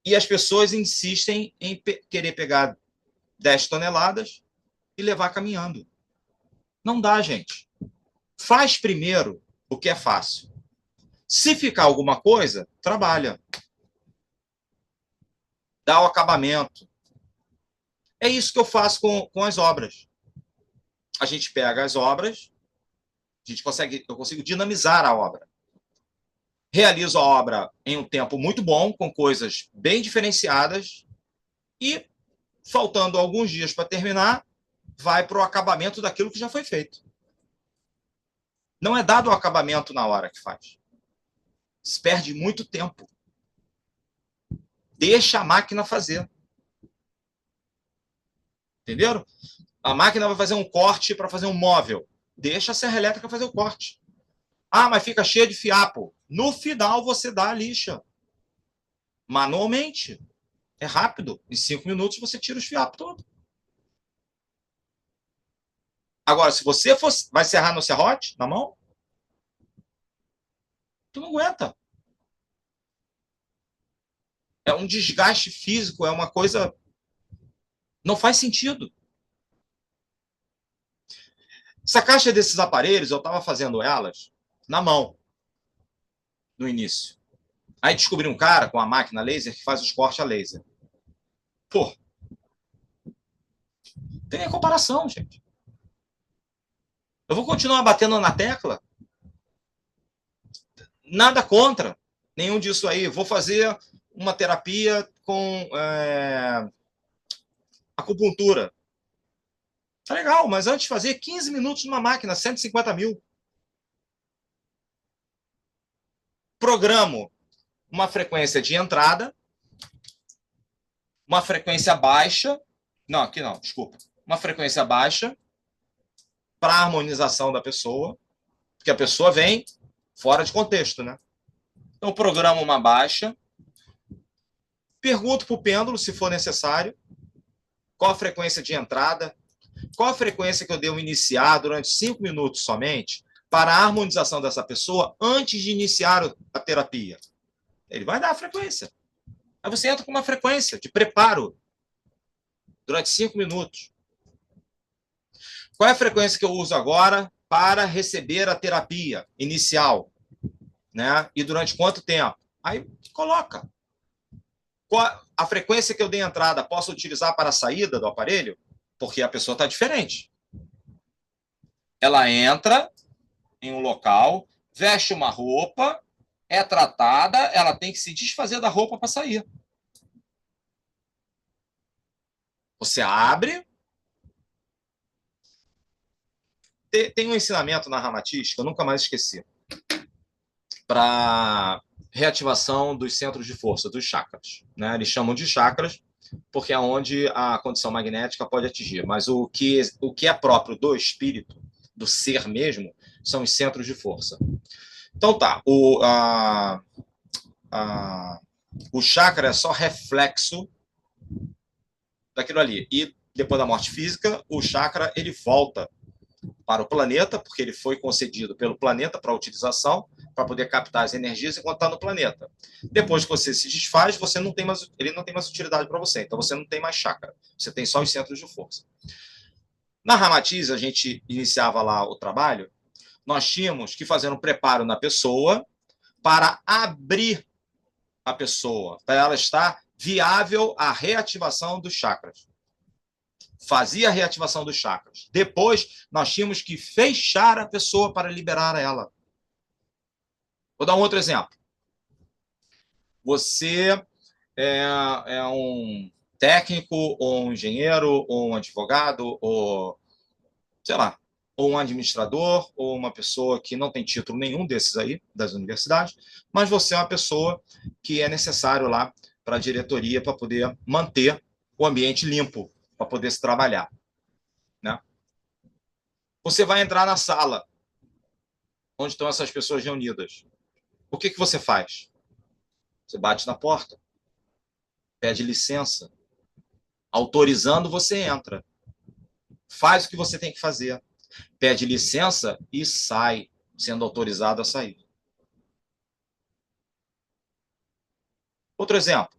[SPEAKER 1] E as pessoas insistem em querer pegar 10 toneladas e levar caminhando. Não dá, gente. Faz primeiro o que é fácil. Se ficar alguma coisa, trabalha. Dá o acabamento. É isso que eu faço com as obras. A gente pega as obras, eu consigo dinamizar a obra. Realizo a obra em um tempo muito bom, com coisas bem diferenciadas, e, faltando alguns dias para terminar, vai para o acabamento daquilo que já foi feito. Não é dado o acabamento na hora que faz. Se perde muito tempo. Deixa a máquina fazer. Entenderam? A máquina vai fazer um corte para fazer um móvel. Deixa a serra elétrica fazer o corte. Ah, mas fica cheio de fiapo. No final, você dá a lixa. Manualmente. É rápido. Em 5 minutos, você tira os fiapos todos. Agora, se você vai serrar no serrote, na mão, tu não aguenta. É um desgaste físico, é uma coisa... Não faz sentido. Essa caixa desses aparelhos, eu estava fazendo elas na mão, no início. Aí descobri um cara com a máquina laser que faz os cortes a laser. Pô, tem nem comparação, gente. Eu vou continuar batendo na tecla? Nada contra nenhum disso aí. Vou fazer uma terapia com acupuntura. Tá legal, mas antes de fazer 15 minutos numa máquina, 150 mil. Programo uma frequência de entrada, uma frequência baixa. Não, aqui não, desculpa. Uma frequência baixa para a harmonização da pessoa, porque a pessoa vem fora de contexto, né? Então, programo uma baixa, pergunto para o pêndulo, se for necessário, qual a frequência de entrada, qual a frequência que eu devo iniciar durante 5 minutos somente para a harmonização dessa pessoa antes de iniciar a terapia. Ele vai dar a frequência. Aí você entra com uma frequência de preparo durante 5 minutos. Qual é a frequência que eu uso agora para receber a terapia inicial? Né? E durante quanto tempo? Aí coloca. Qual a frequência que eu dei entrada posso utilizar para a saída do aparelho? Porque a pessoa está diferente. Ela entra em um local, veste uma roupa, é tratada, ela tem que se desfazer da roupa para sair. Você abre. Tem um ensinamento na Ramatiz que eu nunca mais esqueci. Para reativação dos centros de força, dos chakras. Né? Eles chamam de chakras porque é onde a condição magnética pode atingir. Mas o que é próprio do espírito, do ser mesmo, são os centros de força. Então tá, o chakra é só reflexo daquilo ali. E depois da morte física, o chakra ele volta para o planeta, porque ele foi concedido pelo planeta para utilização, para poder captar as energias enquanto está no planeta. Depois que você se desfaz, ele não tem mais utilidade para você. Então você não tem mais chakra. Você tem só os centros de força. Na Ramatiz, a gente iniciava lá o trabalho, nós tínhamos que fazer um preparo na pessoa para abrir a pessoa, para ela estar viável à reativação dos chakras. Fazia a reativação dos chakras. Depois, nós tínhamos que fechar a pessoa para liberar ela. Vou dar um outro exemplo. Você é um técnico, ou um engenheiro, ou um advogado, ou sei lá, ou um administrador, ou uma pessoa que não tem título nenhum desses aí, das universidades, mas você é uma pessoa que é necessário lá para a diretoria para poder manter o ambiente limpo, para poder se trabalhar, né? Você vai entrar na sala onde estão essas pessoas reunidas. O que você faz? Você bate na porta, pede licença, autorizando, você entra. Faz o que você tem que fazer. Pede licença e sai, sendo autorizado a sair. Outro exemplo.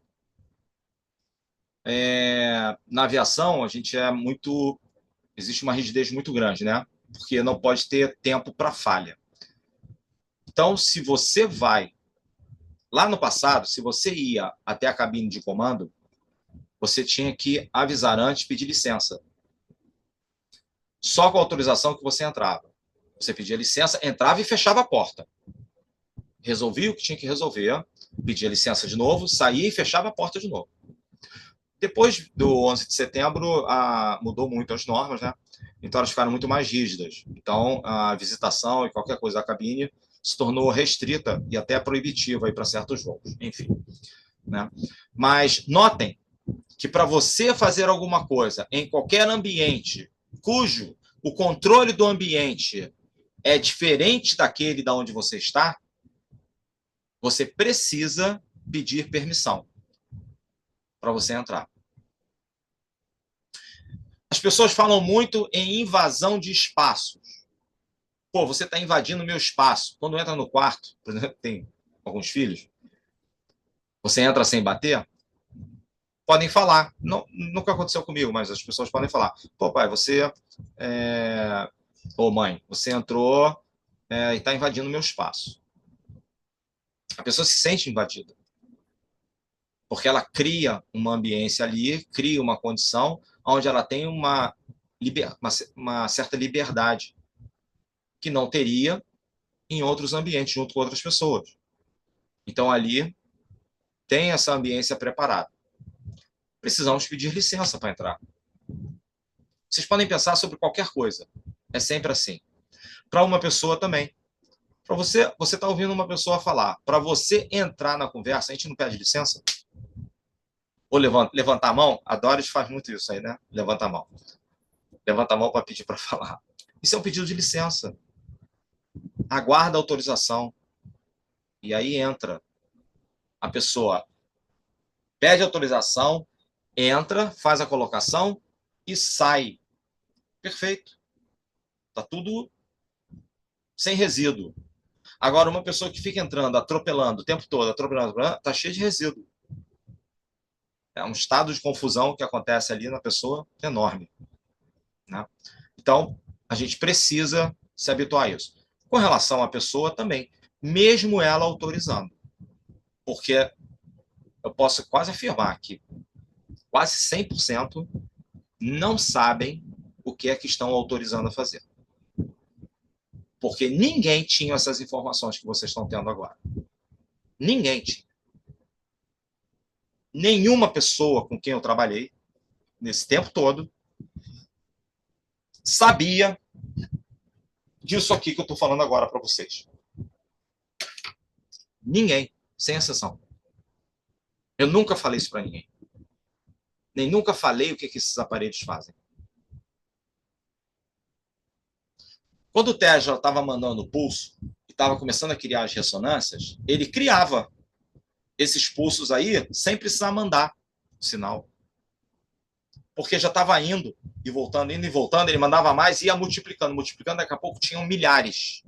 [SPEAKER 1] Na aviação, a gente é muito... Existe uma rigidez muito grande, né? Porque não pode ter tempo para falha. Então, se você vai... Lá no passado, se você ia até a cabine de comando, você tinha que avisar antes, pedir licença. Só com a autorização que você entrava. Você pedia licença, entrava e fechava a porta. Resolvia o que tinha que resolver, pedia licença de novo, saía e fechava a porta de novo. Depois do 11 de setembro, mudou muito as normas, né? Então elas ficaram muito mais rígidas. Então a visitação e qualquer coisa da cabine se tornou restrita e até proibitiva para certos voos. Enfim, né? Mas notem que para você fazer alguma coisa em qualquer ambiente cujo o controle do ambiente é diferente daquele da onde você está, você precisa pedir permissão para você entrar. As pessoas falam muito em invasão de espaços. Pô, você está invadindo o meu espaço. Quando entra no quarto, por exemplo, tem alguns filhos, você entra sem bater, podem falar. Não, nunca aconteceu comigo, mas as pessoas podem falar. Pô, pai, você... Ô, mãe, você entrou e está invadindo o meu espaço. A pessoa se sente invadida. Porque ela cria uma ambiência ali, cria uma condição onde ela tem uma certa liberdade que não teria em outros ambientes, junto com outras pessoas. Então, ali tem essa ambiência preparada. Precisamos pedir licença para entrar. Vocês podem pensar sobre qualquer coisa. É sempre assim. Para uma pessoa também. Para você está ouvindo uma pessoa falar. Para você entrar na conversa, a gente não pede licença? Ou levantar a mão? A Doris faz muito isso aí, né? Levanta a mão. Levanta a mão para pedir para falar. Isso é um pedido de licença. Aguarda a autorização. E aí entra. A pessoa pede autorização, entra, faz a colocação e sai. Perfeito. Está tudo sem resíduo. Agora, uma pessoa que fica entrando, atropelando o tempo todo, está cheia de resíduo. É um estado de confusão que acontece ali na pessoa enorme, né? Então, a gente precisa se habituar a isso. Com relação à pessoa também, mesmo ela autorizando. Porque eu posso quase afirmar que quase 100% não sabem o que é que estão autorizando a fazer. Porque ninguém tinha essas informações que vocês estão tendo agora. Ninguém tinha. Nenhuma pessoa com quem eu trabalhei nesse tempo todo sabia disso aqui que eu estou falando agora para vocês. Ninguém, sem exceção. Eu nunca falei isso para ninguém. Nem nunca falei o que esses aparelhos fazem. Quando o Tesla estava mandando o pulso e estava começando a criar as ressonâncias, ele criava esses pulsos aí sem precisar mandar o sinal. Porque já estava indo e voltando, ele mandava mais e ia multiplicando, daqui a pouco tinham milhares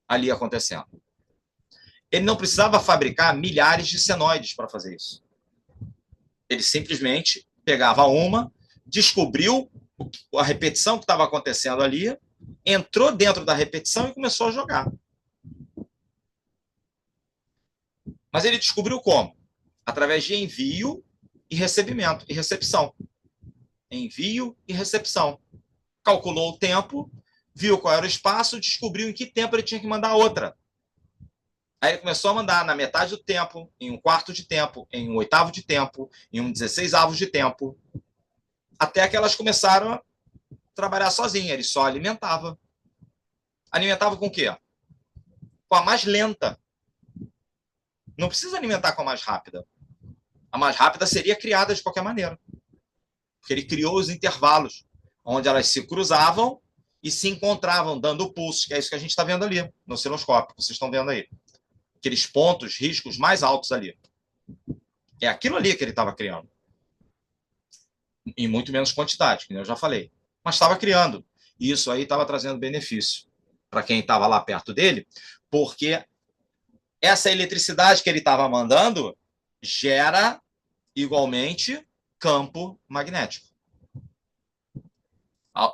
[SPEAKER 1] ali acontecendo. Ele não precisava fabricar milhares de senoides para fazer isso. Ele simplesmente pegava uma, descobriu a repetição que estava acontecendo ali, entrou dentro da repetição e começou a jogar. Mas ele descobriu como? Através de envio e recebimento, e recepção. Envio e recepção. Calculou o tempo, viu qual era o espaço, descobriu em que tempo ele tinha que mandar outra. Aí ele começou a mandar na metade do tempo, em um quarto de tempo, em um oitavo de tempo, em um 16avos de tempo, até que elas começaram a trabalhar sozinho, ele só alimentava. Alimentava com o quê? Com a mais lenta. Não precisa alimentar com a mais rápida. A mais rápida seria criada de qualquer maneira. Porque ele criou os intervalos, onde elas se cruzavam e se encontravam, dando pulsos, que é isso que a gente está vendo ali, no osciloscópio, vocês estão vendo aí. Aqueles pontos, riscos mais altos ali. É aquilo ali que ele estava criando. Em muito menos quantidade, como eu já falei. Mas estava criando. E isso aí estava trazendo benefício para quem estava lá perto dele, porque essa eletricidade que ele estava mandando gera igualmente campo magnético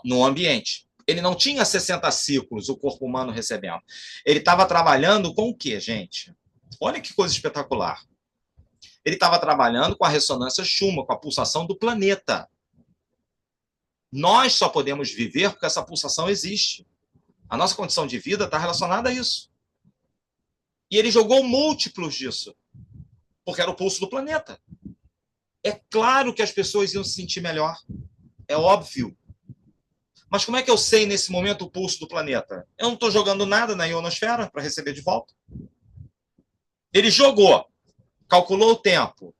[SPEAKER 1] no ambiente. Ele não tinha 60 ciclos, o corpo humano recebendo. Ele estava trabalhando com o quê, gente? Olha que coisa espetacular. Ele estava trabalhando com a ressonância Schumann, com a pulsação do planeta. Nós só podemos viver porque essa pulsação existe. A nossa condição de vida está relacionada a isso. E ele jogou múltiplos disso, porque era o pulso do planeta. É claro que as pessoas iam se sentir melhor. É óbvio. Mas como é que eu sei nesse momento o pulso do planeta? Eu não estou jogando nada na ionosfera para receber de volta. Ele jogou, calculou o tempo.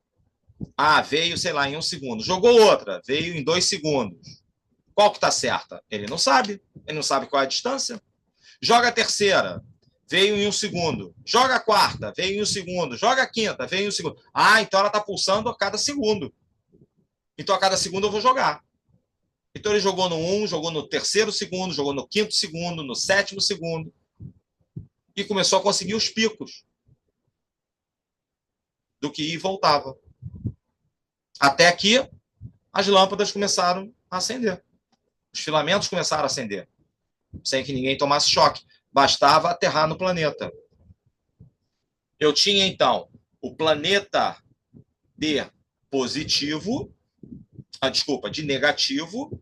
[SPEAKER 1] Ah, veio, sei lá, em 1 segundo. Jogou outra, veio em 2 segundos. Qual que está certa? Ele não sabe. Ele não sabe qual é a distância. Joga a terceira, veio em 1 segundo. Joga a quarta, veio em 1 segundo. Joga a quinta, veio em 1 segundo. Ah, então ela está pulsando a cada segundo. Então a cada segundo eu vou jogar. Então ele jogou no 1, jogou no 3º segundo, jogou no 5º segundo, no 7º segundo. E começou a conseguir os picos do que ia e voltava. Até que as lâmpadas começaram a acender. Os filamentos começaram a acender. Sem que ninguém tomasse choque. Bastava aterrar no planeta. Eu tinha, então, o planeta de positivo, desculpa, de negativo.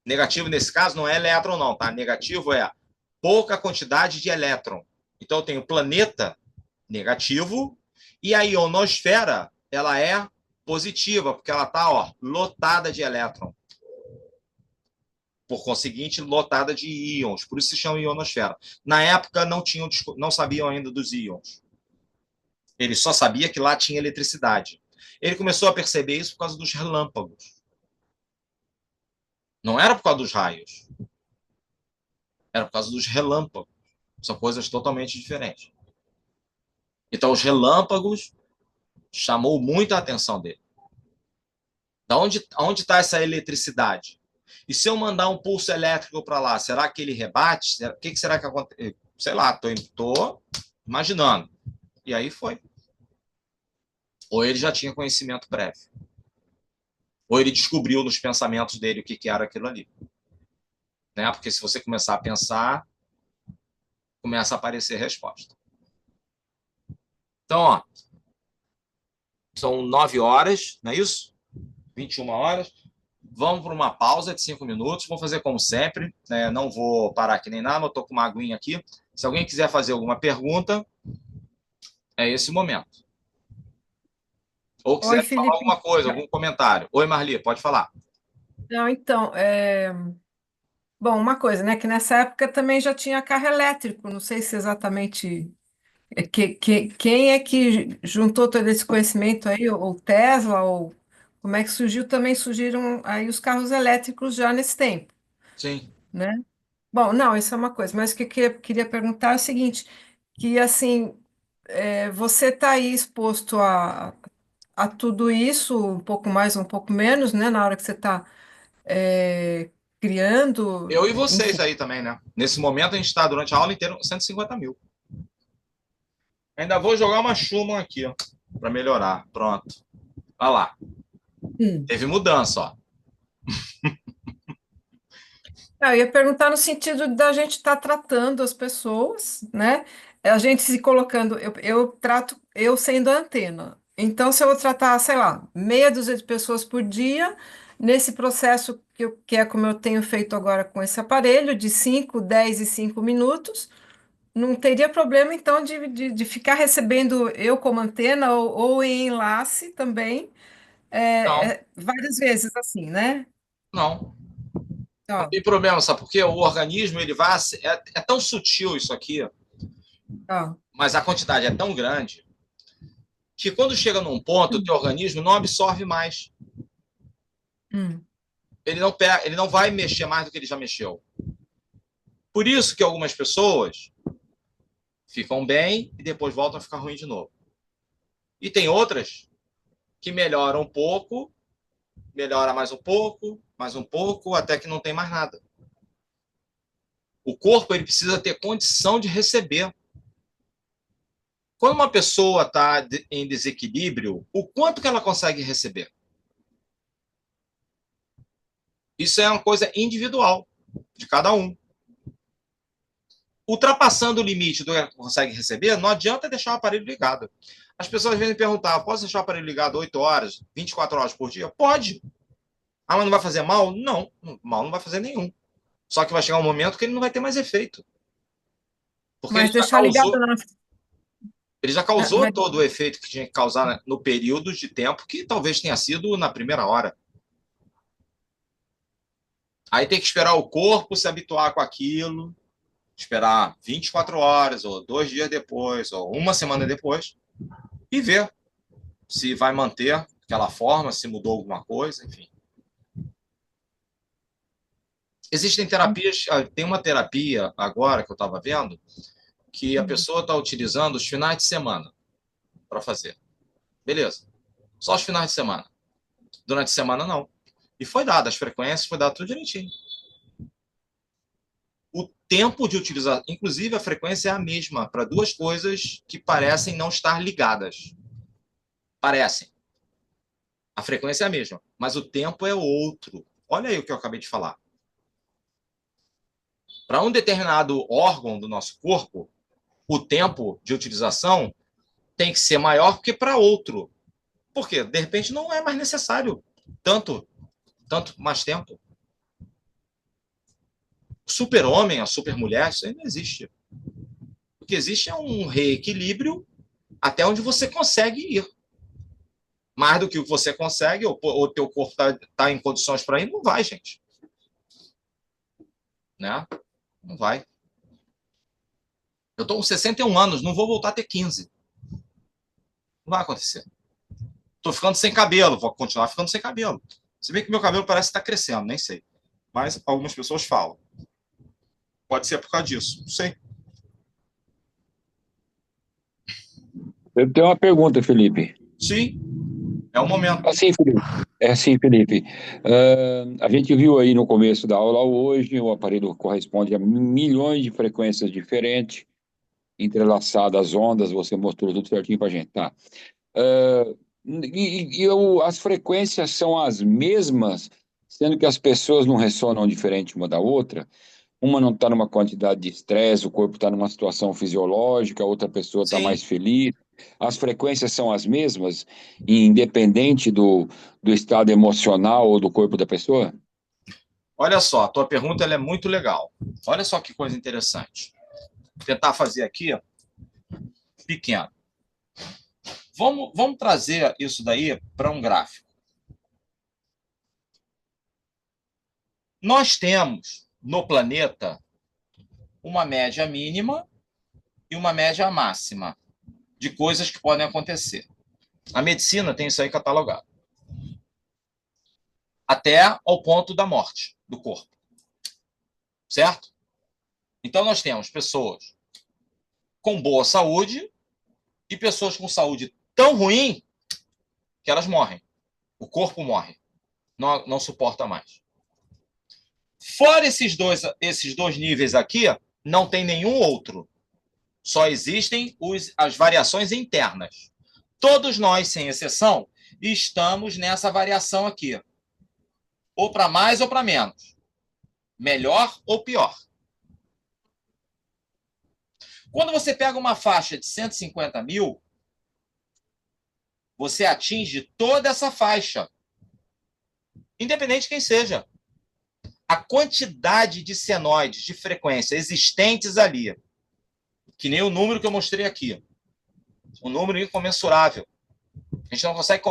[SPEAKER 1] Negativo, nesse caso, não é elétron, não, tá? Negativo é pouca quantidade de elétron. Então, eu tenho planeta negativo e a ionosfera, ela é positiva, porque ela está lotada de elétron. Por conseguinte, lotada de íons. Por isso se chama ionosfera. Na época, não sabiam ainda dos íons. Ele só sabia que lá tinha eletricidade. Ele começou a perceber isso por causa dos relâmpagos. Não era por causa dos raios. Era por causa dos relâmpagos. São coisas totalmente diferentes. Então, os relâmpagos chamou muito a atenção dele. Da onde está essa eletricidade? E se eu mandar um pulso elétrico para lá, será que ele rebate? O que será que acontece? Sei lá, estou imaginando. E aí foi. Ou ele já tinha conhecimento prévio. Ou ele descobriu nos pensamentos dele o que era aquilo ali. Né? Porque se você começar a pensar, começa a aparecer resposta. Então, são 9 horas, não é isso? 21 horas. Vamos para uma pausa de 5 minutos. Vou fazer como sempre. Né? Não vou parar aqui nem nada, eu estou com uma aguinha aqui. Se alguém quiser fazer alguma pergunta, é esse momento. Ou
[SPEAKER 2] Oi,
[SPEAKER 1] quiser falar
[SPEAKER 2] Felipe.
[SPEAKER 1] alguma coisa, algum comentário. Oi, Marli, pode falar.
[SPEAKER 2] Não, então, bom, uma coisa, né, que nessa época também já tinha carro elétrico, não sei se exatamente quem é que juntou todo esse conhecimento aí, ou Tesla, ou como é que surgiu, também surgiram aí os carros elétricos já nesse tempo,
[SPEAKER 1] Sim.
[SPEAKER 2] né? Bom, não, isso é uma coisa, mas o que eu queria perguntar é o seguinte, que assim, você está aí exposto a tudo isso, um pouco mais, um pouco menos, né, na hora que você está criando,
[SPEAKER 1] Eu e vocês
[SPEAKER 2] enfim.
[SPEAKER 1] aí também, né? Nesse momento, a gente está, durante a aula inteira, 150 mil. Ainda vou jogar uma Schumann aqui, ó, para melhorar. Pronto. Olha lá.
[SPEAKER 2] Hum.
[SPEAKER 1] Teve mudança, ó.
[SPEAKER 2] Eu ia perguntar no sentido da gente estar tratando as pessoas, né? A gente se colocando, eu trato eu sendo a antena. Então, se eu vou tratar, sei lá, meia dúzia de pessoas por dia, nesse processo que é como eu tenho feito agora com esse aparelho, de 5, 10 e 5 minutos, não teria problema, então, de ficar recebendo eu como antena ou em enlace também,
[SPEAKER 1] Não,
[SPEAKER 2] várias vezes assim, né?
[SPEAKER 1] não. Não
[SPEAKER 2] Tá,
[SPEAKER 1] tem problema, sabe por quê? O organismo, ele vai... É tão sutil isso aqui,
[SPEAKER 2] tá.
[SPEAKER 1] mas a quantidade é tão grande que quando chega num ponto, o teu organismo não absorve mais.
[SPEAKER 2] Hum.
[SPEAKER 1] Ele não vai mexer mais do que ele já mexeu. Por isso que algumas pessoas ficam bem e depois voltam a ficar ruim de novo. E tem outras que melhoram um pouco, melhora mais um pouco, até que não tem mais nada. O corpo ele precisa ter condição de receber. Quando uma pessoa está em desequilíbrio, o quanto que ela consegue receber? Isso é uma coisa individual de cada um. Ultrapassando o limite do que ela consegue receber, não adianta deixar o aparelho ligado. As pessoas vêm me perguntar, posso deixar o aparelho ligado 8 horas, 24 horas por dia? Pode. Ah, mas não vai fazer mal? Não, mal não vai fazer nenhum. Só que vai chegar um momento que ele não vai ter mais efeito. Porque
[SPEAKER 2] Mas deixar ligado na.
[SPEAKER 1] ele já causou
[SPEAKER 2] Mas,
[SPEAKER 1] todo o efeito que tinha que causar no período de tempo que talvez tenha sido na primeira hora. Aí tem que esperar o corpo se habituar com aquilo, esperar 24 horas, ou 2 dias depois, ou uma semana depois, e ver se vai manter aquela forma, se mudou alguma coisa, enfim. Existem terapias, tem uma terapia agora que eu estava vendo, que a pessoa está utilizando os finais de semana para fazer. Beleza. Só os finais de semana. Durante a semana, não. E foi dado, as frequências, foi dado tudo direitinho. O tempo de utilização, inclusive a frequência é a mesma para duas coisas que parecem não estar ligadas. Parecem. A frequência é a mesma, mas o tempo é outro. Olha aí o que eu acabei de falar. Para um determinado órgão do nosso corpo, o tempo de utilização tem que ser maior que para outro. Por quê? De repente não é mais necessário tanto mais tempo. O super-homem, a super-mulher, isso aí não existe. O que existe é um reequilíbrio até onde você consegue ir. Mais do que o que você consegue, ou o teu corpo está em condições para ir, não vai, gente. Né? Não vai. Eu estou com 61 anos, não vou voltar a ter 15. Não vai acontecer. Estou ficando sem cabelo, vou continuar ficando sem cabelo. Se bem que meu cabelo parece estar crescendo, nem sei. Mas algumas pessoas falam. Pode ser por causa disso, não sei.
[SPEAKER 3] Eu tenho uma pergunta, Felipe.
[SPEAKER 1] Sim, é o momento.
[SPEAKER 3] Assim, Felipe. É assim, Felipe. A gente viu aí no começo da aula hoje, o aparelho corresponde a milhões de frequências diferentes, entrelaçadas às ondas, você mostrou tudo certinho para a gente, tá? Ah, as frequências são as mesmas, sendo que as pessoas não ressonam diferente uma da outra. Uma não está numa quantidade de estresse, o corpo está numa situação fisiológica, a outra pessoa está
[SPEAKER 1] Sim.
[SPEAKER 3] mais feliz. As frequências são as mesmas, independente do estado emocional ou do corpo da pessoa?
[SPEAKER 1] Olha só, a tua pergunta ela é muito legal. Olha só que coisa interessante. Vou tentar fazer aqui pequeno. Vamos trazer isso daí para um gráfico. Nós temos no planeta uma média mínima e uma média máxima de coisas que podem acontecer. A medicina tem isso aí catalogado. Até ao ponto da morte do corpo. Certo? Então, nós temos pessoas com boa saúde e pessoas com saúde tão ruim que elas morrem. O corpo morre. Não suporta mais. Fora esses dois níveis aqui, não tem nenhum outro. Só existem as variações internas. Todos nós, sem exceção, estamos nessa variação aqui. Ou para mais ou para menos. Melhor ou pior. Quando você pega uma faixa de 150 mil, você atinge toda essa faixa. Independente de quem seja. A quantidade de senoides de frequência existentes ali, que nem o número que eu mostrei aqui, um número incomensurável. A gente não consegue,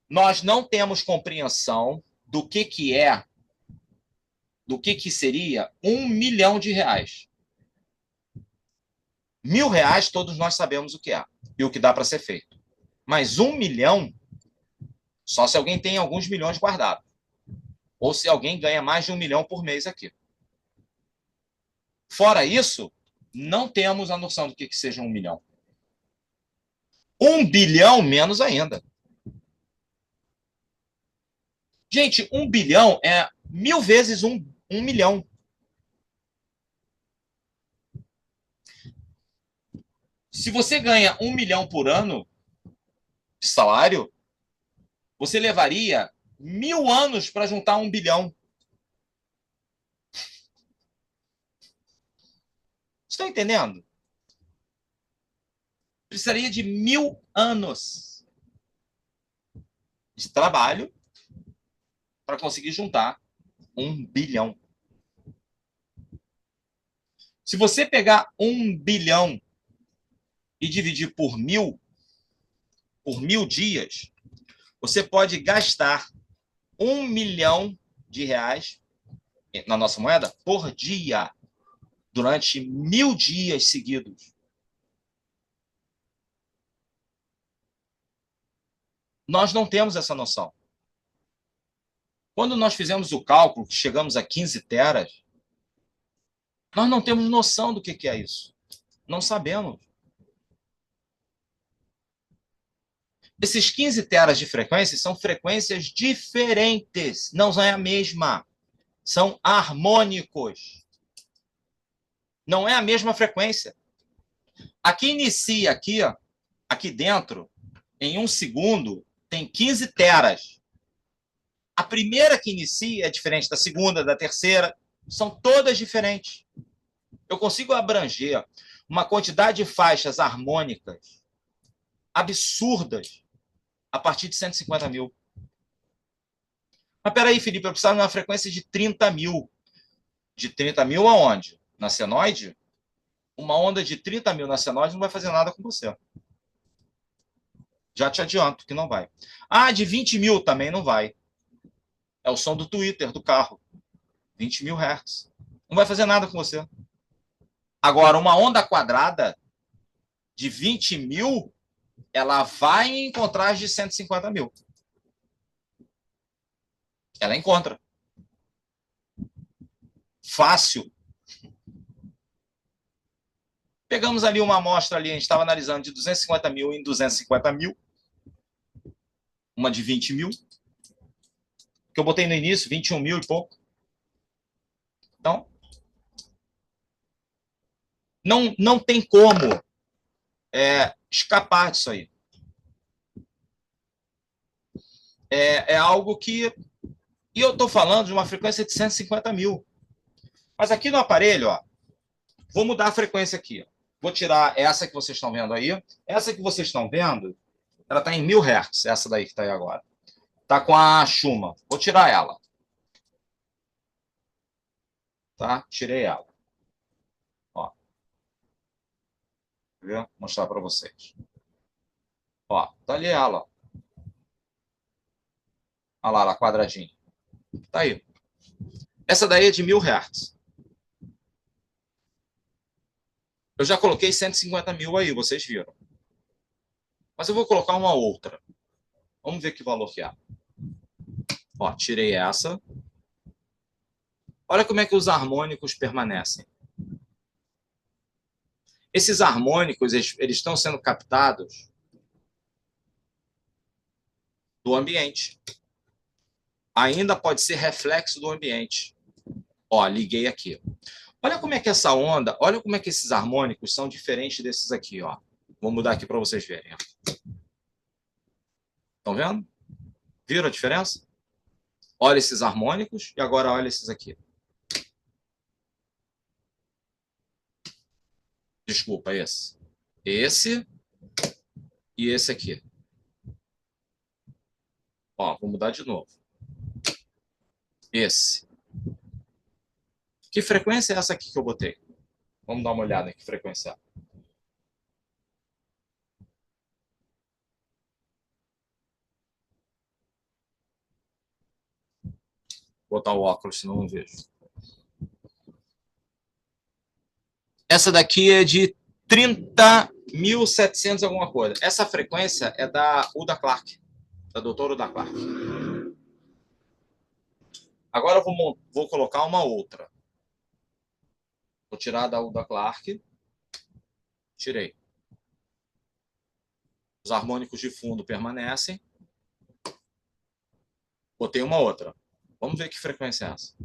[SPEAKER 1] nós não temos compreensão do que seria R$ 1 milhão. R$ 1.000, todos nós sabemos o que é e o que dá para ser feito. Mas 1 milhão, só se alguém tem alguns milhões guardados. Ou se alguém ganha mais de 1 milhão por mês aqui. Fora isso, não temos a noção do que seja 1 milhão. 1 bilhão, menos ainda. Gente, 1 bilhão é 1000 vezes 1 milhão. Se você ganha 1 milhão por ano de salário, você levaria 1000 anos para juntar 1 bilhão. Estão entendendo? Precisaria de 1000 anos de trabalho para conseguir juntar 1 bilhão. Se você pegar 1 bilhão e dividir por 1000 dias, você pode gastar 1 milhão de reais na nossa moeda por dia, durante 1000 dias seguidos. Nós não temos essa noção. Quando nós fizemos o cálculo, que chegamos a 15 teras, nós não temos noção do que é isso. Não sabemos. Esses 15 teras de frequência são frequências diferentes, não é a mesma. São harmônicos. Não é a mesma frequência. Aqui inicia, aqui dentro, em 1 segundo, tem 15 teras. A primeira que inicia é diferente da segunda, da terceira. São todas diferentes. Eu consigo abranger uma quantidade de faixas harmônicas absurdas a partir de 150 mil. Mas peraí, Felipe, eu precisava de uma frequência de 30 mil. De 30 mil aonde? Na senoide? Uma onda de 30 mil na senoide não vai fazer nada com você. Já te adianto que não vai. Ah, de 20 mil também não vai. É o som do Twitter, do carro. 20 mil hertz. Não vai fazer nada com você. Agora, uma onda quadrada de 20 mil, ela vai encontrar as de 150 mil. Ela encontra. Fácil. Pegamos ali uma amostra ali, a gente estava analisando de 250 mil em 250 mil. Uma de 20 mil. Que eu botei no início, 21 mil e pouco. Então, não tem como escapar disso aí. É algo que... E eu estou falando de uma frequência de 150 mil. Mas aqui no aparelho, ó, vou mudar a frequência aqui. Ó. Vou tirar essa que vocês estão vendo aí. Essa que vocês estão vendo, ela está em 1000 Hz. Essa daí que está aí agora. Está com a Schumann. Vou tirar ela. Tá? Tirei ela. Ó. Vou mostrar para vocês. Ó, tá ali ela. Olha lá, quadradinho. Tá aí. Essa daí é de 1000 Hz. Eu já coloquei 150 mil aí, vocês viram. Mas eu vou colocar uma outra. Vamos ver que valor que é. Ó, tirei essa. Olha como é que os harmônicos permanecem. Esses harmônicos, eles estão sendo captados do ambiente. Ainda pode ser reflexo do ambiente. Ó, liguei aqui. Olha como é que essa onda, olha como é que esses harmônicos são diferentes desses aqui, ó. Vou mudar aqui para vocês verem. Estão vendo? Viram a diferença? Olha esses harmônicos e agora olha esses aqui. Desculpa, esse. Esse e esse aqui. Ó, vou mudar de novo. Esse. Que frequência é essa aqui que eu botei? Vamos dar uma olhada em que frequência é. botar o óculos, senão não vejo. Essa daqui é de 30.700 alguma coisa. Essa frequência é da Uda Clark, da doutora Uda Clark. Agora eu vou colocar uma outra. Vou tirar da Uda Clark. Tirei. Os harmônicos de fundo permanecem. Botei uma outra. Vamos ver que frequência é essa.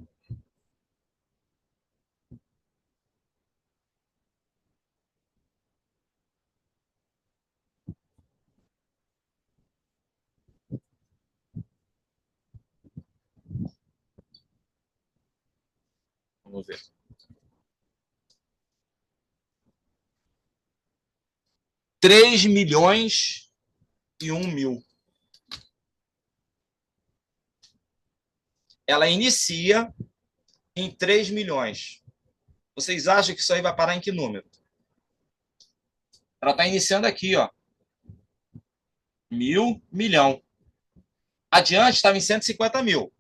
[SPEAKER 1] Vamos ver. 3.001.000. Ela inicia em 3 milhões. Vocês acham que isso aí vai parar em que número? Ela está iniciando aqui, ó. 1.000, milhão. Adiante estava em 150.000.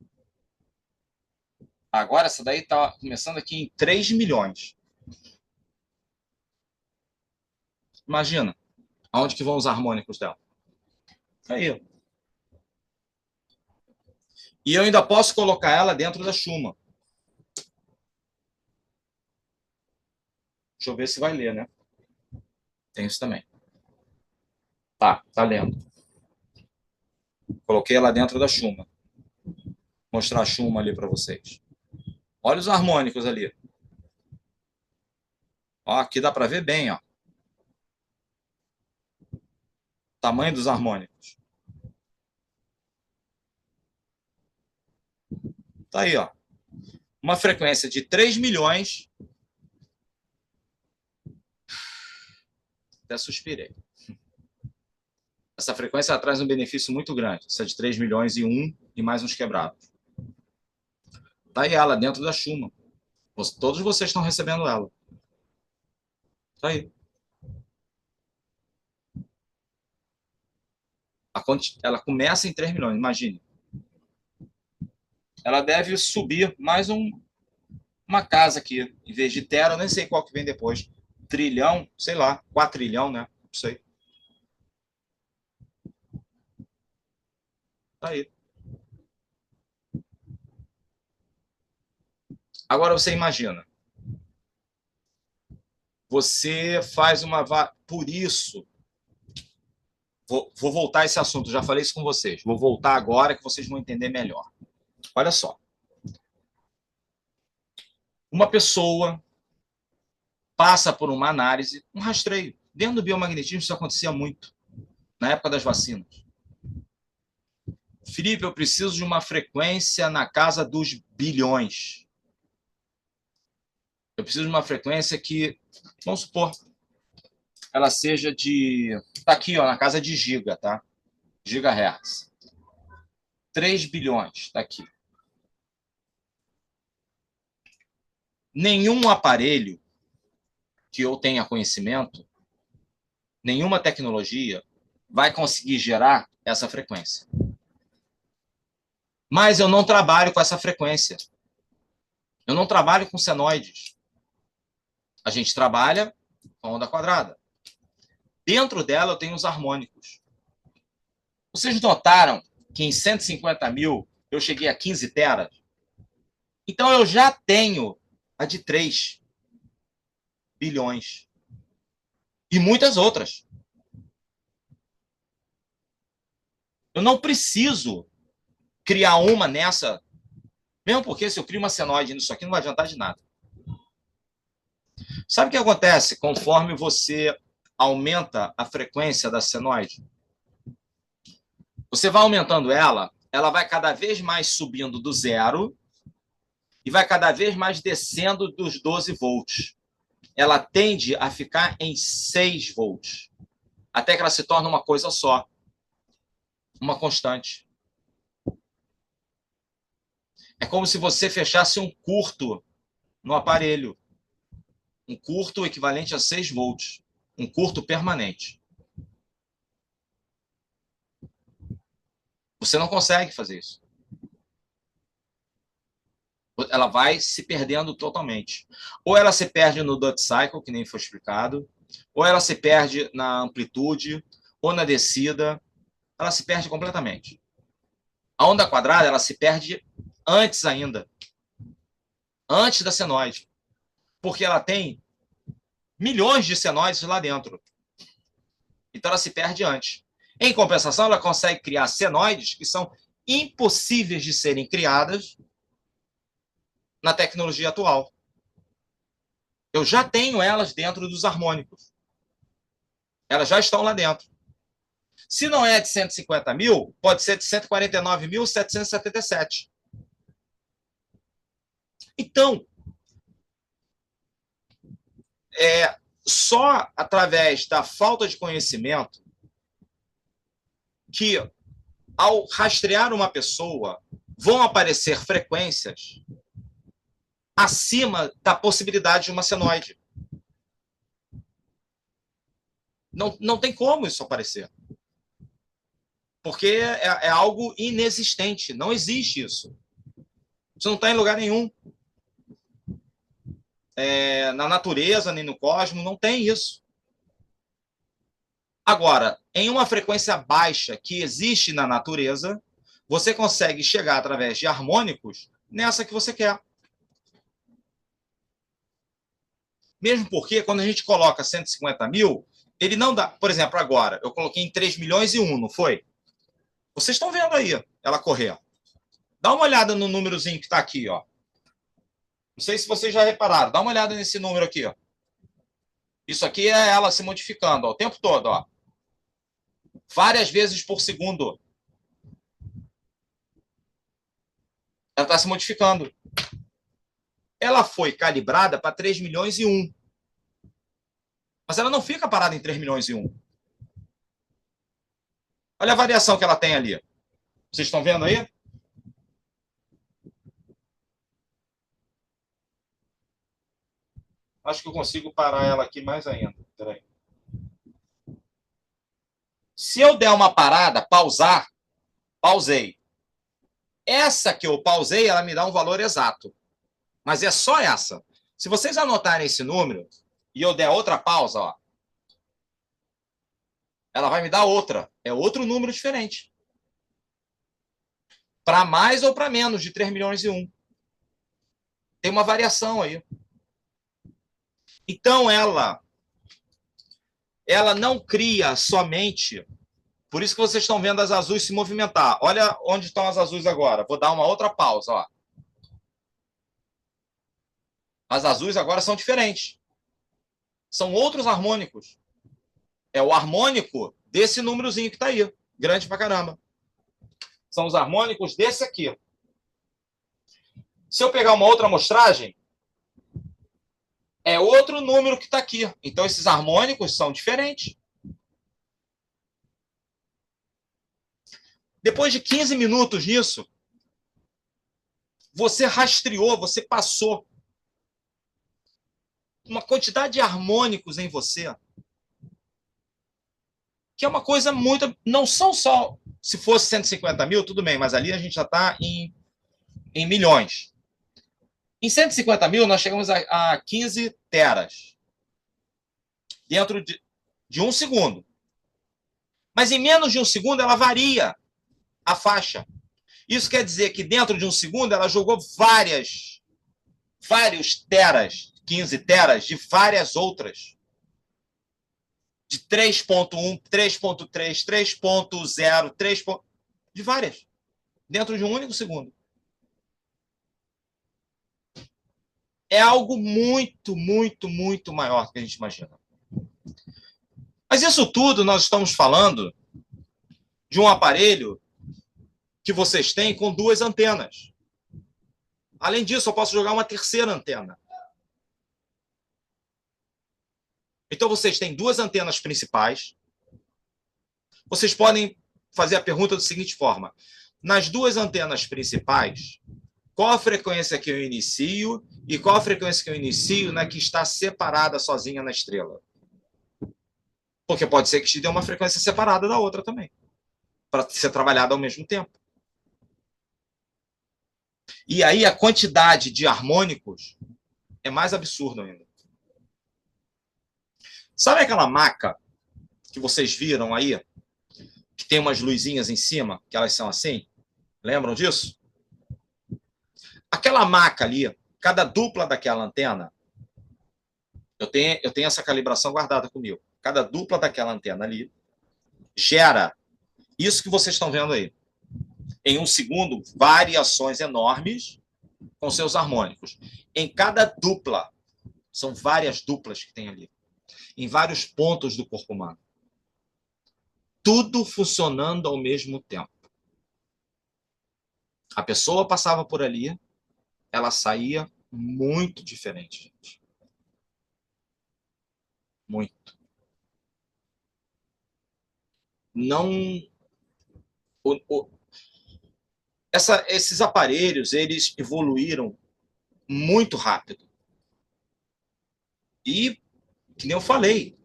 [SPEAKER 1] Agora essa daí está começando aqui em 3 milhões. Imagina aonde que vão os harmônicos dela. Aí. E eu ainda posso colocar ela dentro da Schumann. Deixa eu ver se vai ler, né? Tem isso também. Tá lendo. Coloquei ela dentro da Schumann. Vou mostrar a Schumann ali para vocês. Olha os harmônicos ali. Ó, aqui dá para ver bem, ó. Tamanho dos harmônicos. Tá aí, ó. Uma frequência de 3 milhões. Até suspirei. Essa frequência ela traz um benefício muito grande. Essa de 3 milhões e 1 e mais uns quebrados. Tá aí ela dentro da Schumann. Todos vocês estão recebendo ela. Tá aí. Ela começa em 3 milhões, imagine. Ela deve subir mais uma casa aqui. Em vez de tera, eu nem sei qual que vem depois. Trilhão, sei lá, 4 trilhão, né? Não sei. Tá aí. Agora você imagina. Você faz uma... Por isso, vou voltar a esse assunto, já falei isso com vocês. Vou voltar agora que vocês vão entender melhor. Olha só. Uma pessoa passa por uma análise, um rastreio. Dentro do biomagnetismo isso acontecia muito, na época das vacinas. Felipe, eu preciso de uma frequência na casa dos bilhões. Eu preciso de uma frequência que, vamos supor, ela seja de... Está aqui, ó, na casa de giga, tá? Gigahertz. 3 bilhões, está aqui. Nenhum aparelho que eu tenha conhecimento, nenhuma tecnologia vai conseguir gerar essa frequência. Mas eu não trabalho com essa frequência. Eu não trabalho com senoides. A gente trabalha com onda quadrada. Dentro dela eu tenho os harmônicos. Vocês notaram que em 150.000 eu cheguei a 15 teras? Então eu já tenho a de 3 bilhões. E muitas outras. Eu não preciso criar uma nessa, mesmo porque se eu crio uma senoide nisso aqui não vai adiantar de nada. Sabe o que acontece conforme você aumenta a frequência da senoide? Você vai aumentando ela, ela vai cada vez mais subindo do zero e vai cada vez mais descendo dos 12 volts. Ela tende a ficar em 6 volts, até que ela se torna uma coisa só, uma constante. É como se você fechasse um curto no aparelho. Um curto equivalente a 6 volts. Um curto permanente. Você não consegue fazer isso. ela vai se perdendo totalmente. Ou ela se perde no dot cycle, que nem foi explicado, ou ela se perde na amplitude, ou na descida, ela se perde completamente. A onda quadrada, ela se perde antes ainda, antes da senoide, porque ela tem milhões de senoides lá dentro. Então, ela se perde antes. Em compensação, ela consegue criar senoides que são impossíveis de serem criadas na tecnologia atual. Eu já tenho elas dentro dos harmônicos. Elas já estão lá dentro. Se não é de 150 mil, pode ser de 149.777. Então, só através da falta de conhecimento que, ao rastrear uma pessoa, vão aparecer frequências acima da possibilidade de uma senoide. Não tem como isso aparecer. Porque é algo inexistente. Não existe isso. Isso não está em lugar nenhum. Na natureza, nem no cosmos, não tem isso. Agora, em uma frequência baixa que existe na natureza, você consegue chegar através de harmônicos nessa que você quer. Mesmo porque, quando a gente coloca 150 mil, ele não dá... Por exemplo, agora, eu coloquei em 3 milhões e 1, não foi? Vocês estão vendo aí ela correr. Dá uma olhada no númerozinho que está aqui, ó. Não sei se vocês já repararam. Dá uma olhada nesse número aqui, ó. Isso aqui é ela se modificando, ó, o tempo todo, ó. Várias vezes por segundo. Ela está se modificando. Ela foi calibrada para 3 milhões e 1. Mas ela não fica parada em 3 milhões e 1. Olha a variação que ela tem ali. Vocês estão vendo aí? Acho que eu consigo parar ela aqui mais ainda. Peraí. Se eu der uma parada, pausar, pausei. Essa que eu pausei, ela me dá um valor exato. Mas é só essa. Se vocês anotarem esse número e eu der outra pausa, ó, ela vai me dar outra. É outro número diferente. Para mais ou para menos de 3 milhões e 1. Tem uma variação aí. Então, ela não cria somente... Por isso que vocês estão vendo as azuis se movimentar. Olha onde estão as azuis agora. Vou dar uma outra pausa, ó. As azuis agora são diferentes. São outros harmônicos. É o harmônico desse númerozinho que está aí. Grande pra caramba. São os harmônicos desse aqui. Se eu pegar uma outra amostragem, é outro número que está aqui. Então, esses harmônicos são diferentes. Depois de 15 minutos nisso, você rastreou, você passou uma quantidade de harmônicos em você, que é uma coisa muito... Não são só... Se fosse 150 mil, tudo bem, mas ali a gente já está em milhões. Em 150 mil, nós chegamos a 15 teras. Dentro de um segundo. Mas em menos de um segundo, ela varia a faixa. Isso quer dizer que dentro de um segundo, ela jogou vários teras, 15 teras, de várias outras. De 3.1, 3.3, 3.0, 3. De várias. Dentro de um único segundo. É algo muito, muito, muito maior do que a gente imagina. Mas isso tudo nós estamos falando de um aparelho que vocês têm com 2 antenas. Além disso, eu posso jogar uma terceira antena. Então, vocês têm 2 antenas principais. Vocês podem fazer a pergunta da seguinte forma. Nas 2 antenas principais, qual a frequência que eu inicio e qual a frequência que eu inicio na que está separada sozinha na estrela? Porque pode ser que te dê uma frequência separada da outra também, para ser trabalhada ao mesmo tempo. E aí a quantidade de harmônicos é mais absurda ainda. Sabe aquela maca que vocês viram aí, que tem umas luzinhas em cima, que elas são assim? Lembram disso? Aquela maca ali, cada dupla daquela antena, eu tenho essa calibração guardada comigo. Cada dupla daquela antena ali gera isso que vocês estão vendo aí. Em um segundo, variações enormes com seus harmônicos. Em cada dupla, são várias duplas que tem ali, em vários pontos do corpo humano. Tudo funcionando ao mesmo tempo. A pessoa passava por ali, ela saía muito diferente, gente. Muito. Não. Esses aparelhos, eles evoluíram muito rápido. E, que nem eu falei,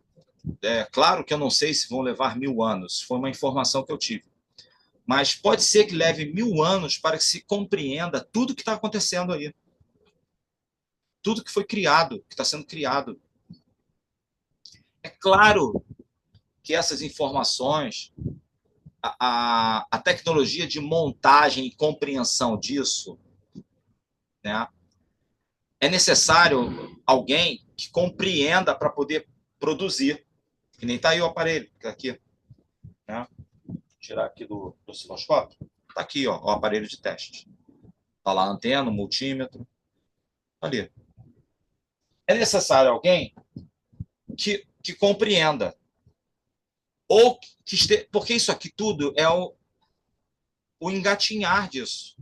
[SPEAKER 1] é claro que eu não sei se vão levar 1000 anos, foi uma informação que eu tive. Mas pode ser que leve 1000 anos para que se compreenda tudo que está acontecendo aí. Tudo que foi criado, que está sendo criado. É claro que essas informações, a tecnologia de montagem e compreensão disso, né, é necessário alguém que compreenda para poder produzir. Que nem está aí o aparelho, que tá aqui. Né? Vou tirar aqui do osciloscópio. Está aqui, ó, o aparelho de teste. Está lá a antena, o multímetro. Ali. É necessário alguém que compreenda. Ou que esteja, porque isso aqui tudo é o engatinhar disso.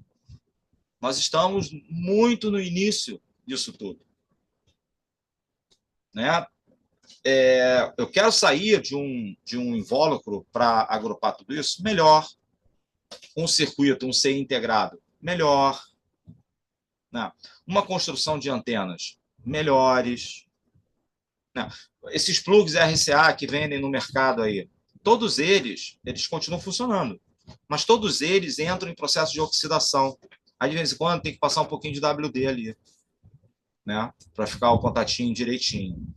[SPEAKER 1] Nós estamos muito no início disso tudo. Né? Eu quero sair de um invólucro para agrupar tudo isso melhor. Um circuito, um C integrado melhor. Né? Uma construção de antenas melhores. Né? Esses plugs RCA que vendem no mercado aí, todos eles continuam funcionando, mas todos eles entram em processo de oxidação. Aí, de vez em quando, tem que passar um pouquinho de WD ali, né? Para ficar o contatinho direitinho.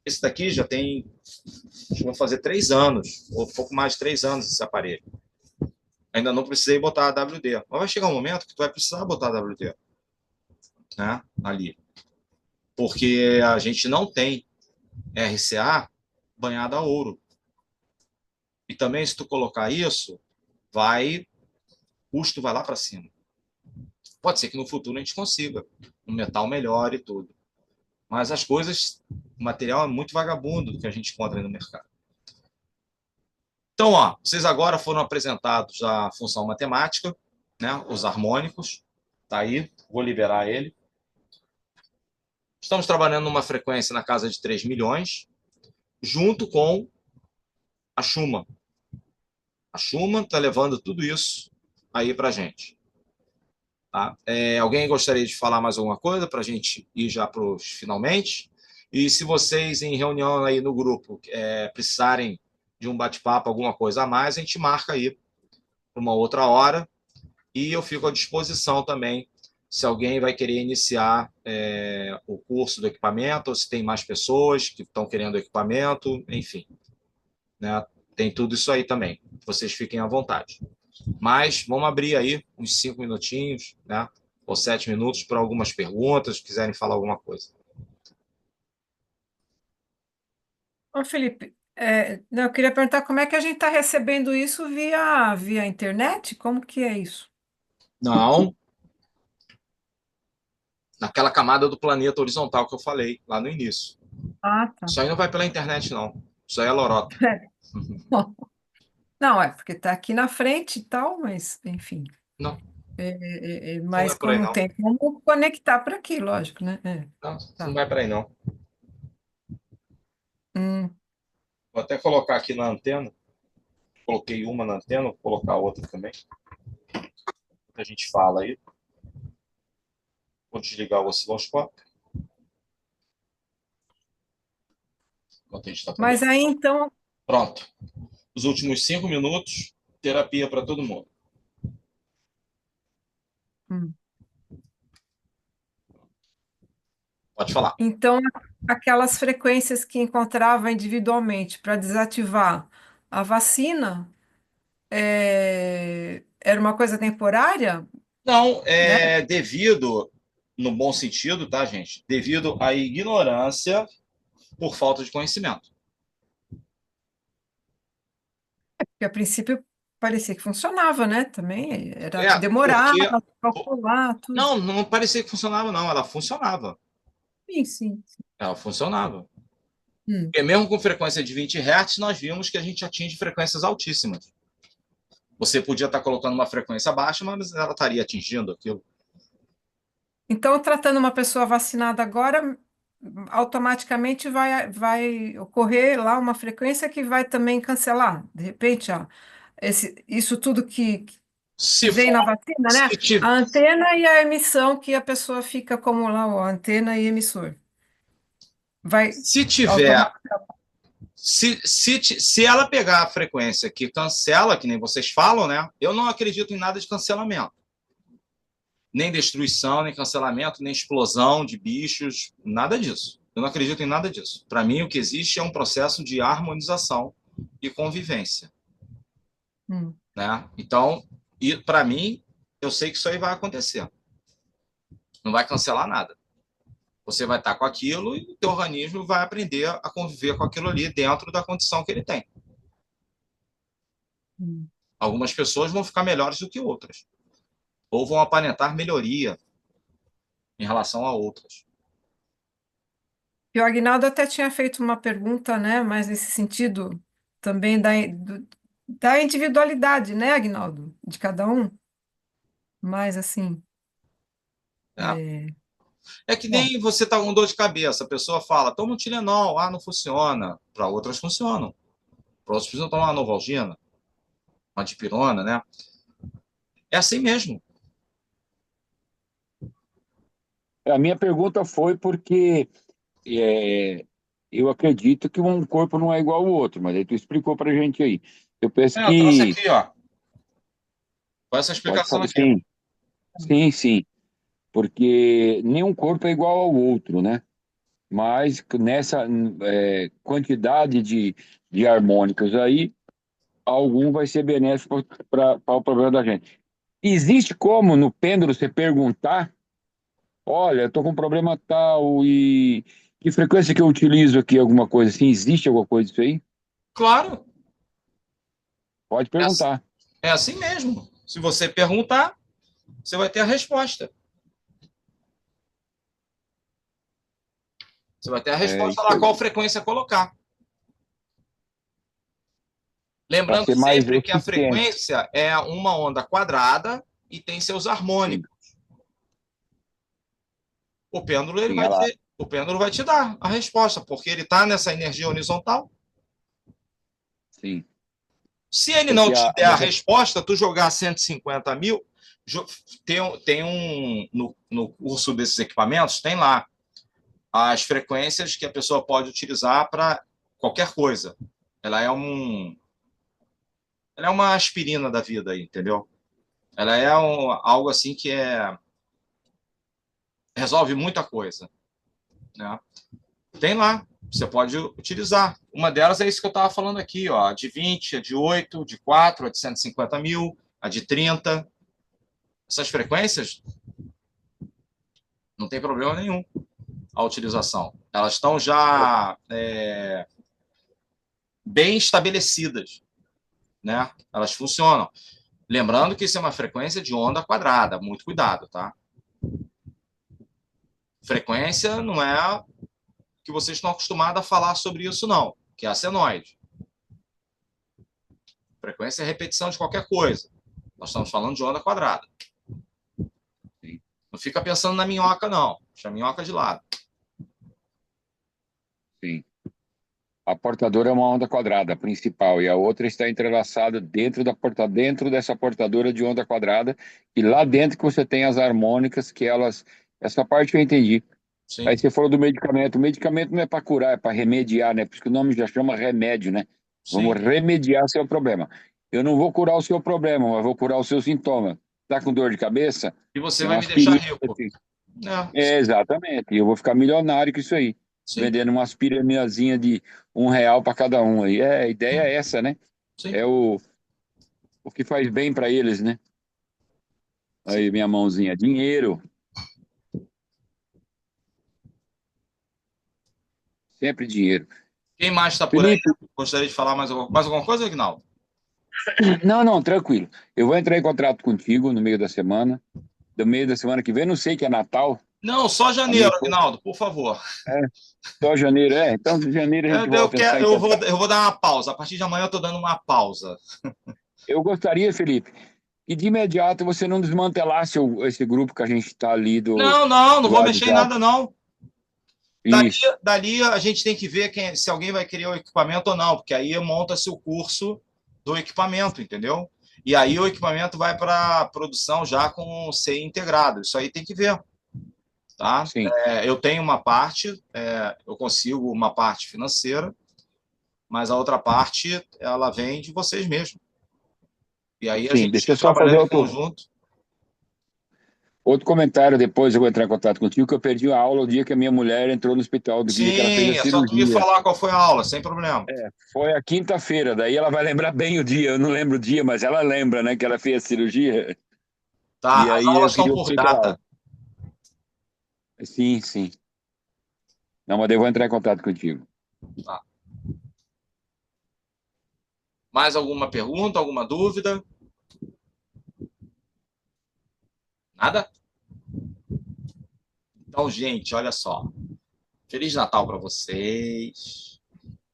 [SPEAKER 1] Esse daqui já tem, acho que vão fazer 3 anos, ou um pouco mais de 3 anos esse aparelho. Ainda não precisei botar a WD. Mas vai chegar um momento que tu vai precisar botar a WD, né? Ali. Porque a gente não tem RCA banhado a ouro. E também, se tu colocar isso, o custo vai lá para cima. Pode ser que no futuro a gente consiga um metal melhor e tudo. Mas as coisas, o material é muito vagabundo do que a gente encontra aí no mercado. Então, ó, vocês agora foram apresentados a função matemática, né? Os harmônicos. Tá aí, vou liberar ele. Estamos trabalhando numa frequência na casa de 3 milhões, junto com a Schumann. A Schumann está levando tudo isso aí para a gente. Tá? Alguém gostaria de falar mais alguma coisa para a gente ir já para os finalmente? E se vocês, em reunião aí no grupo, precisarem de um bate-papo, alguma coisa a mais, a gente marca aí para uma outra hora. E eu fico à disposição também, se alguém vai querer iniciar o curso do equipamento, ou se tem mais pessoas que estão querendo equipamento, enfim. Né? Tem tudo isso aí também. Vocês fiquem à vontade. Mas vamos abrir aí uns 5 minutinhos, né? Ou 7 minutos para algumas perguntas, se quiserem falar alguma coisa.
[SPEAKER 2] Ô, Felipe, não, eu queria perguntar como é que a gente está recebendo isso via internet? Como que é isso?
[SPEAKER 1] Não, naquela camada do planeta horizontal que eu falei lá no início.
[SPEAKER 2] Ah, tá.
[SPEAKER 1] Isso aí não vai pela internet, não. Isso aí é lorota.
[SPEAKER 2] Não, porque está aqui na frente e tal, mas, enfim.
[SPEAKER 1] Não, não
[SPEAKER 2] Mas
[SPEAKER 1] é por aí,
[SPEAKER 2] como
[SPEAKER 1] não.
[SPEAKER 2] tem como conectar para aqui, lógico, né?
[SPEAKER 1] Não,
[SPEAKER 2] Tá.
[SPEAKER 1] não vai por aí, não.
[SPEAKER 2] Hum.
[SPEAKER 1] Vou até colocar aqui na antena. Coloquei uma na antena, vou colocar outra também. A gente fala aí. Vou desligar o osciloscópio. Enquanto a gente está
[SPEAKER 2] Mas aí, então,
[SPEAKER 1] Pronto. Os últimos 5 minutos, terapia para todo mundo.
[SPEAKER 2] hum,
[SPEAKER 1] Pode falar.
[SPEAKER 2] Então, aquelas frequências que encontrava individualmente para desativar a vacina, era uma coisa temporária,
[SPEAKER 1] Não,
[SPEAKER 2] né?
[SPEAKER 1] é devido, no bom sentido, tá, gente? Devido à ignorância por falta de conhecimento.
[SPEAKER 2] Porque a princípio parecia que funcionava, né? Também era
[SPEAKER 1] É,
[SPEAKER 2] demorar,
[SPEAKER 1] porque.
[SPEAKER 2] calcular, tudo.
[SPEAKER 1] Não, não parecia que funcionava, não. Ela funcionava.
[SPEAKER 2] Sim, sim.
[SPEAKER 1] Ela funcionava.
[SPEAKER 2] Hum.
[SPEAKER 1] Porque mesmo com frequência de 20 Hz, nós vimos que a gente atinge frequências altíssimas. Você podia estar colocando uma frequência baixa, mas ela estaria atingindo aquilo.
[SPEAKER 2] Então, tratando uma pessoa vacinada agora, automaticamente vai ocorrer lá uma frequência que vai também cancelar. De repente, ó, isso tudo que
[SPEAKER 1] Se
[SPEAKER 2] vem
[SPEAKER 1] for,
[SPEAKER 2] na vacina, né?
[SPEAKER 1] se, ti-
[SPEAKER 2] A antena e a emissão que a pessoa fica como lá, ó, antena e emissor. Vai
[SPEAKER 1] se tiver,
[SPEAKER 2] automaticamente.
[SPEAKER 1] se ela pegar a frequência que cancela, que nem vocês falam, né? Eu não acredito em nada de cancelamento. Nem destruição, nem cancelamento, nem explosão de bichos, nada disso. Eu não acredito em nada disso. Para mim, o que existe é um processo de harmonização e convivência, né? Então, para mim, eu sei que isso aí vai acontecer. Não vai cancelar nada. Você vai estar com aquilo e o teu organismo vai aprender a conviver com aquilo ali dentro da condição que ele tem.
[SPEAKER 2] Hum.
[SPEAKER 1] Algumas pessoas vão ficar melhores do que outras, ou vão aparentar melhoria em relação a outras.
[SPEAKER 2] E o Agnaldo até tinha feito uma pergunta, né? Mas nesse sentido também da individualidade, né, Agnaldo? De cada um. Mas assim,
[SPEAKER 1] Né?
[SPEAKER 2] é,
[SPEAKER 1] É que
[SPEAKER 2] bom,
[SPEAKER 1] nem você está com dor de cabeça, a pessoa fala, toma um Tilenol, ah, não funciona. Para outras funcionam. Para outras precisam tomar uma Novalgina, uma dipirona, né? É assim mesmo.
[SPEAKER 3] A minha pergunta foi porque é, eu acredito que um corpo não é igual ao outro, mas aí tu explicou pra gente aí. Eu penso
[SPEAKER 1] Eu trouxe
[SPEAKER 3] que
[SPEAKER 1] aqui, ó, com essa
[SPEAKER 3] pode
[SPEAKER 1] explicação
[SPEAKER 3] falar,
[SPEAKER 1] aqui.
[SPEAKER 3] sim, sim, sim, porque nenhum corpo é igual ao outro, né? Mas nessa quantidade de harmônicos aí, algum vai ser benéfico para o problema da gente. Existe como no pêndulo você perguntar, olha, eu tô com um problema tal e que frequência que eu utilizo aqui, alguma coisa assim? Existe alguma coisa disso aí?
[SPEAKER 1] Claro,
[SPEAKER 3] Pode
[SPEAKER 1] é,
[SPEAKER 3] perguntar.
[SPEAKER 1] é assim mesmo. Se você perguntar, você vai ter a resposta. Você vai ter a
[SPEAKER 3] É
[SPEAKER 1] resposta
[SPEAKER 3] isso
[SPEAKER 1] lá qual
[SPEAKER 3] aí.
[SPEAKER 1] frequência colocar.
[SPEAKER 3] Para
[SPEAKER 1] Lembrando
[SPEAKER 3] ser mais
[SPEAKER 1] sempre que a
[SPEAKER 3] eficiente.
[SPEAKER 1] frequência é uma onda quadrada e tem seus
[SPEAKER 3] Sim,
[SPEAKER 1] harmônicos.
[SPEAKER 3] sim, ela,
[SPEAKER 1] O pêndulo vai te dar a resposta, porque ele está nessa energia horizontal.
[SPEAKER 3] sim.
[SPEAKER 1] Se ele não
[SPEAKER 3] Porque
[SPEAKER 1] te
[SPEAKER 3] a
[SPEAKER 1] der a
[SPEAKER 3] minha.
[SPEAKER 1] resposta, tu jogar 150 mil, tem no curso desses equipamentos, tem lá as frequências que a pessoa pode utilizar para qualquer coisa. Ela é um, ela é uma aspirina da vida aí, entendeu? Ela é algo assim que resolve muita coisa, né? Tem lá, você pode utilizar. Uma delas é isso que eu estava falando aqui, ó, a de 20, a de 8, de 4, a de 150 mil, a de 30. Essas frequências não tem problema nenhum a utilização. Elas estão já bem estabelecidas, né? Elas funcionam. Lembrando que isso é uma frequência de onda quadrada, muito cuidado, tá? Frequência não é que vocês estão acostumados a falar sobre isso, não, que é a senoide. Frequência é repetição de qualquer coisa. Nós estamos falando de onda quadrada.
[SPEAKER 3] Sim,
[SPEAKER 1] Não fica pensando na minhoca, não. Deixa a minhoca de lado.
[SPEAKER 3] sim. A portadora é uma onda quadrada, a principal, e a outra está entrelaçada dentro dessa portadora de onda quadrada, e lá dentro que você tem as harmônicas, que elas. Essa parte que eu entendi. Aí
[SPEAKER 1] Sim,
[SPEAKER 3] você falou do medicamento. O medicamento não é para curar, é para remediar, né? Por isso que o nome já chama remédio, né? Vamos
[SPEAKER 1] sim.
[SPEAKER 3] remediar seu problema. Eu não vou curar o seu problema, mas vou curar o seu sintoma. Tá com dor de cabeça?
[SPEAKER 1] E você
[SPEAKER 3] Tem
[SPEAKER 1] vai
[SPEAKER 3] uma
[SPEAKER 1] me deixar
[SPEAKER 3] aspirina
[SPEAKER 1] rico.
[SPEAKER 3] aqui. Exatamente. E eu vou ficar milionário com isso aí.
[SPEAKER 1] Sim,
[SPEAKER 3] Vendendo umas piramidazinhas de R$ 1 para cada um aí. A ideia é essa, né?
[SPEAKER 1] sim,
[SPEAKER 3] É o que faz bem para eles, né?
[SPEAKER 1] sim.
[SPEAKER 3] Aí, minha mãozinha. Dinheiro. Sempre dinheiro.
[SPEAKER 1] Quem mais está por aí?
[SPEAKER 3] Felipe,
[SPEAKER 1] Gostaria de falar mais alguma coisa, Aguinaldo?
[SPEAKER 3] não, tranquilo. Eu vou entrar em contato contigo no meio da semana. Do meio da semana que vem, não sei que é Natal.
[SPEAKER 1] Não, só
[SPEAKER 3] A minha
[SPEAKER 1] janeiro,
[SPEAKER 3] esposa.
[SPEAKER 1] Aguinaldo, por favor.
[SPEAKER 3] É, só janeiro, é. Então, em janeiro a gente
[SPEAKER 1] Eu,
[SPEAKER 3] volta a
[SPEAKER 1] quero,
[SPEAKER 3] entrar em contato.
[SPEAKER 1] eu vou dar uma pausa. A partir de amanhã eu estou dando uma pausa.
[SPEAKER 3] Eu gostaria, Felipe, que de imediato você não desmantelasse esse grupo que a gente está ali
[SPEAKER 1] Não, não, não
[SPEAKER 3] do
[SPEAKER 1] vou mexer em
[SPEAKER 3] WhatsApp.
[SPEAKER 1] nada, não. Dali,
[SPEAKER 3] Isso,
[SPEAKER 1] dali a gente tem que ver se alguém vai querer o equipamento ou não, porque aí monta-se o curso do equipamento, entendeu? E aí o equipamento vai para a produção já com o CI integrado. Isso aí tem que ver, tá?
[SPEAKER 3] sim.
[SPEAKER 1] Eu tenho uma parte, eu consigo uma parte financeira, mas a outra parte ela vem de vocês mesmos. E aí a
[SPEAKER 3] Sim, deixa
[SPEAKER 1] gente
[SPEAKER 3] eu só fazer
[SPEAKER 1] trabalhando em
[SPEAKER 3] outro,
[SPEAKER 1] conjunto.
[SPEAKER 3] outro comentário depois, eu vou entrar em contato contigo, que eu perdi a aula o dia que a minha mulher entrou no hospital, do dia que ela fez a
[SPEAKER 1] Sim, é só tu me
[SPEAKER 3] cirurgia.
[SPEAKER 1] falar qual foi a aula, sem problema.
[SPEAKER 3] Foi a quinta-feira, daí ela vai lembrar bem o dia, eu não lembro o dia, mas ela lembra, né, que ela fez a cirurgia, e
[SPEAKER 1] Tá, as
[SPEAKER 3] aí
[SPEAKER 1] aulas
[SPEAKER 3] eu
[SPEAKER 1] estão
[SPEAKER 3] queria
[SPEAKER 1] por
[SPEAKER 3] você aquela
[SPEAKER 1] data.
[SPEAKER 3] aula. Sim, sim. Não, mas eu vou entrar em contato contigo.
[SPEAKER 1] Tá. Mais alguma pergunta, alguma dúvida? Nada? Então, gente, olha só. Feliz Natal para vocês.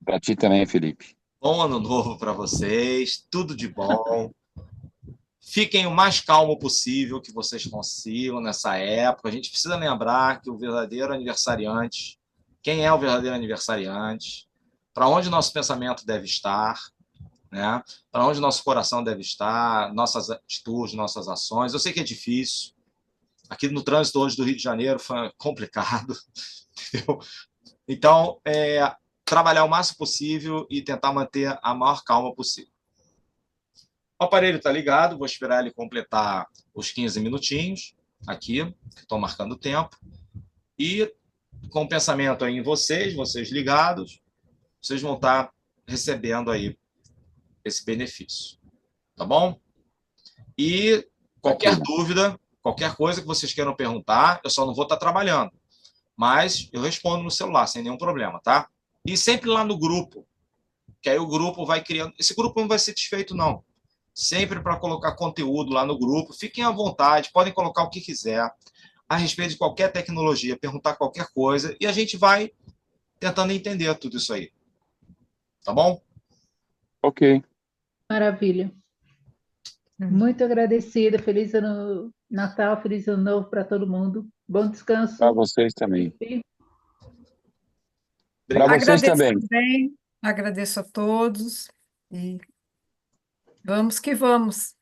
[SPEAKER 3] Para ti também, Felipe.
[SPEAKER 1] Bom ano novo para vocês. Tudo de bom. Fiquem o mais calmo possível que vocês consigam nessa época. A gente precisa lembrar que o verdadeiro aniversariante, quem é o verdadeiro aniversariante, para onde nosso pensamento deve estar, né? Para onde nosso coração deve estar, nossas atitudes, nossas ações. Eu sei que é difícil. Aqui no trânsito hoje do Rio de Janeiro foi complicado, entendeu? Então, trabalhar o máximo possível e tentar manter a maior calma possível. O aparelho está ligado, vou esperar ele completar os 15 minutinhos aqui, estou marcando o tempo. E com o pensamento aí em vocês ligados, vocês vão estar recebendo aí esse benefício. Tá bom? E qualquer
[SPEAKER 3] Bacana.
[SPEAKER 1] dúvida, qualquer coisa que vocês queiram perguntar, eu só não vou estar trabalhando. Mas eu respondo no celular, sem nenhum problema, tá? E sempre lá no grupo, que aí o grupo vai criando. Esse grupo não vai ser desfeito, não. Sempre para colocar conteúdo lá no grupo. Fiquem à vontade, podem colocar o que quiser a respeito de qualquer tecnologia, perguntar qualquer coisa, e a gente vai tentando entender tudo isso aí. Tá bom?
[SPEAKER 3] Ok.
[SPEAKER 4] Maravilha. Muito agradecida. Feliz ano Natal, feliz ano novo para todo mundo. Bom
[SPEAKER 3] Para
[SPEAKER 4] descanso.
[SPEAKER 3] vocês também.
[SPEAKER 4] Felipe.
[SPEAKER 3] Para
[SPEAKER 1] Obrigado.
[SPEAKER 3] vocês
[SPEAKER 2] Agradeço
[SPEAKER 3] também.
[SPEAKER 2] também, agradeço a todos e vamos que vamos.